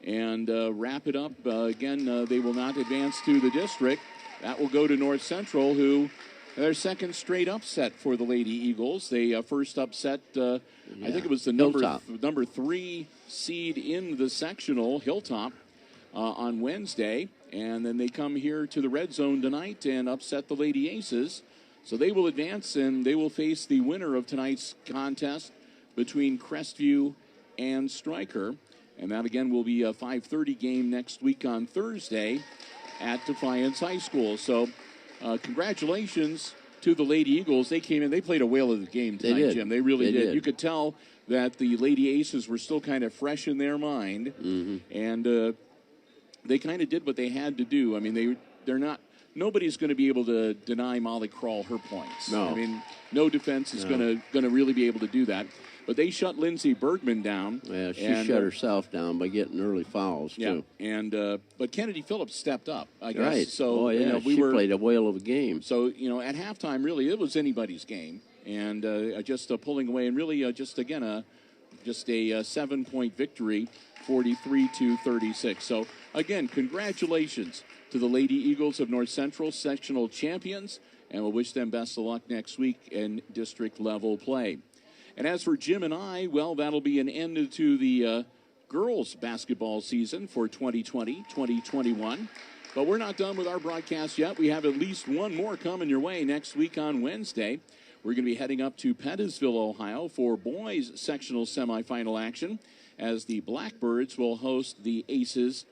Speaker 4: and wrap it up. Again, they will not advance to the district. That will go to North Central, who their second straight upset for the Lady Eagles. They first upset, I think it was the number 3 seed in the sectional, Hilltop, on Wednesday. And then they come here to the Red Zone tonight and upset the Lady Aces. So they will advance, and they will face the winner of tonight's contest between Crestview and Stryker. And that, again, will be a 5:30 game next week on Thursday at Defiance High School. So congratulations to the Lady Eagles. They came in. They played a whale of the game tonight, Jim. They really did. You could tell that the Lady Aces were still kind of fresh in their mind. Mm-hmm. And they kind of did what they had to do. I mean, they're not. Nobody's going to be able to deny Molly Crawl her points.
Speaker 5: No.
Speaker 4: I mean, no defense is going to really be able to do that. But they shut Lindsey Bergman down.
Speaker 5: Yeah, she shut herself down by getting early fouls, too.
Speaker 4: Yeah, and but Kennedy Phillips stepped up, I guess.
Speaker 5: Right.
Speaker 4: So,
Speaker 5: she played a whale of a game.
Speaker 4: So, at halftime, really, it was anybody's game. And just pulling away, and really just a 7-point victory, 43-36. So, again, congratulations to the Lady Eagles of North Central, sectional champions, and we'll wish them best of luck next week in district level play. And as for Jim and I, well, that'll be an end to the girls basketball season for 2020-2021. But we're not done with our broadcast yet. We have at least one more coming your way next week on Wednesday. We're going to be heading up to Pettisville, Ohio for boys sectional semifinal action as the Blackbirds will host the Aces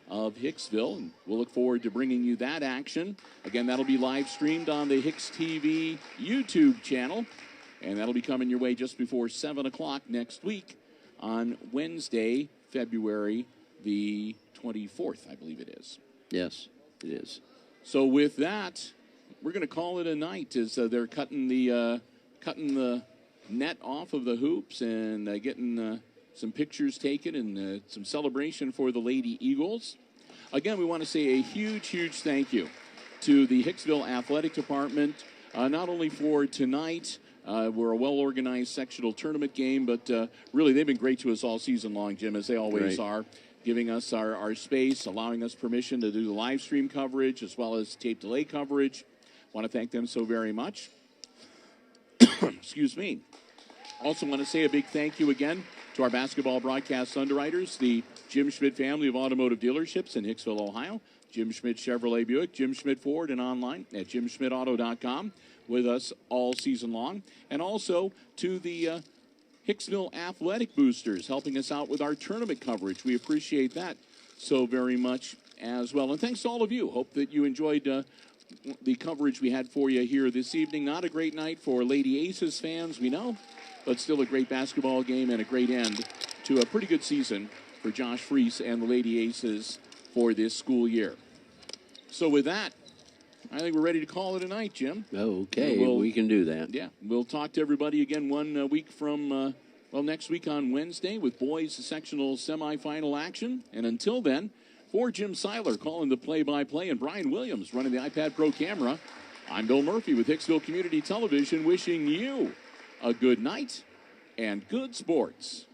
Speaker 4: of Hicksville. And we'll look forward to bringing you that action. Again, that'll be live streamed on the HIX-TV YouTube channel. And that'll be coming your way just before 7 o'clock next week on Wednesday, February the 24th, I believe it is.
Speaker 5: Yes, it is.
Speaker 4: So with that, we're going to call it a night as they're cutting the net off of the hoops and getting some pictures taken and some celebration for the Lady Eagles. Again, we want to say a huge, huge thank you to the Hicksville Athletic Department, not only for tonight. We're a well-organized sectional tournament game, but really they've been great to us all season long, Jim, as they always are, giving us our space, allowing us permission to do the live stream coverage as well as tape delay coverage. Want to thank them so very much. Excuse me. Also want to say a big thank you again to our basketball broadcast underwriters, the Jim Schmidt family of automotive dealerships in Hicksville, Ohio, Jim Schmidt Chevrolet Buick, Jim Schmidt Ford, and online at jimschmidtauto.com with us all season long. And also to the Hicksville Athletic Boosters helping us out with our tournament coverage. We appreciate that so very much as well. And thanks to all of you. Hope that you enjoyed the coverage we had for you here this evening. Not a great night for Lady Aces fans, we know, but still a great basketball game and a great end to a pretty good season for Josh Freese and the Lady Aces for this school year. So with that, I think we're ready to call it a night, Jim.
Speaker 5: Okay, we can do that.
Speaker 4: Yeah, we'll talk to everybody again 1 week from, next week on Wednesday with boys sectional semifinal action. And until then, for Jim Seiler calling the play-by-play and Brian Williams running the iPad Pro camera, I'm Bill Murphy with Hicksville Community Television wishing you a good night and good sports.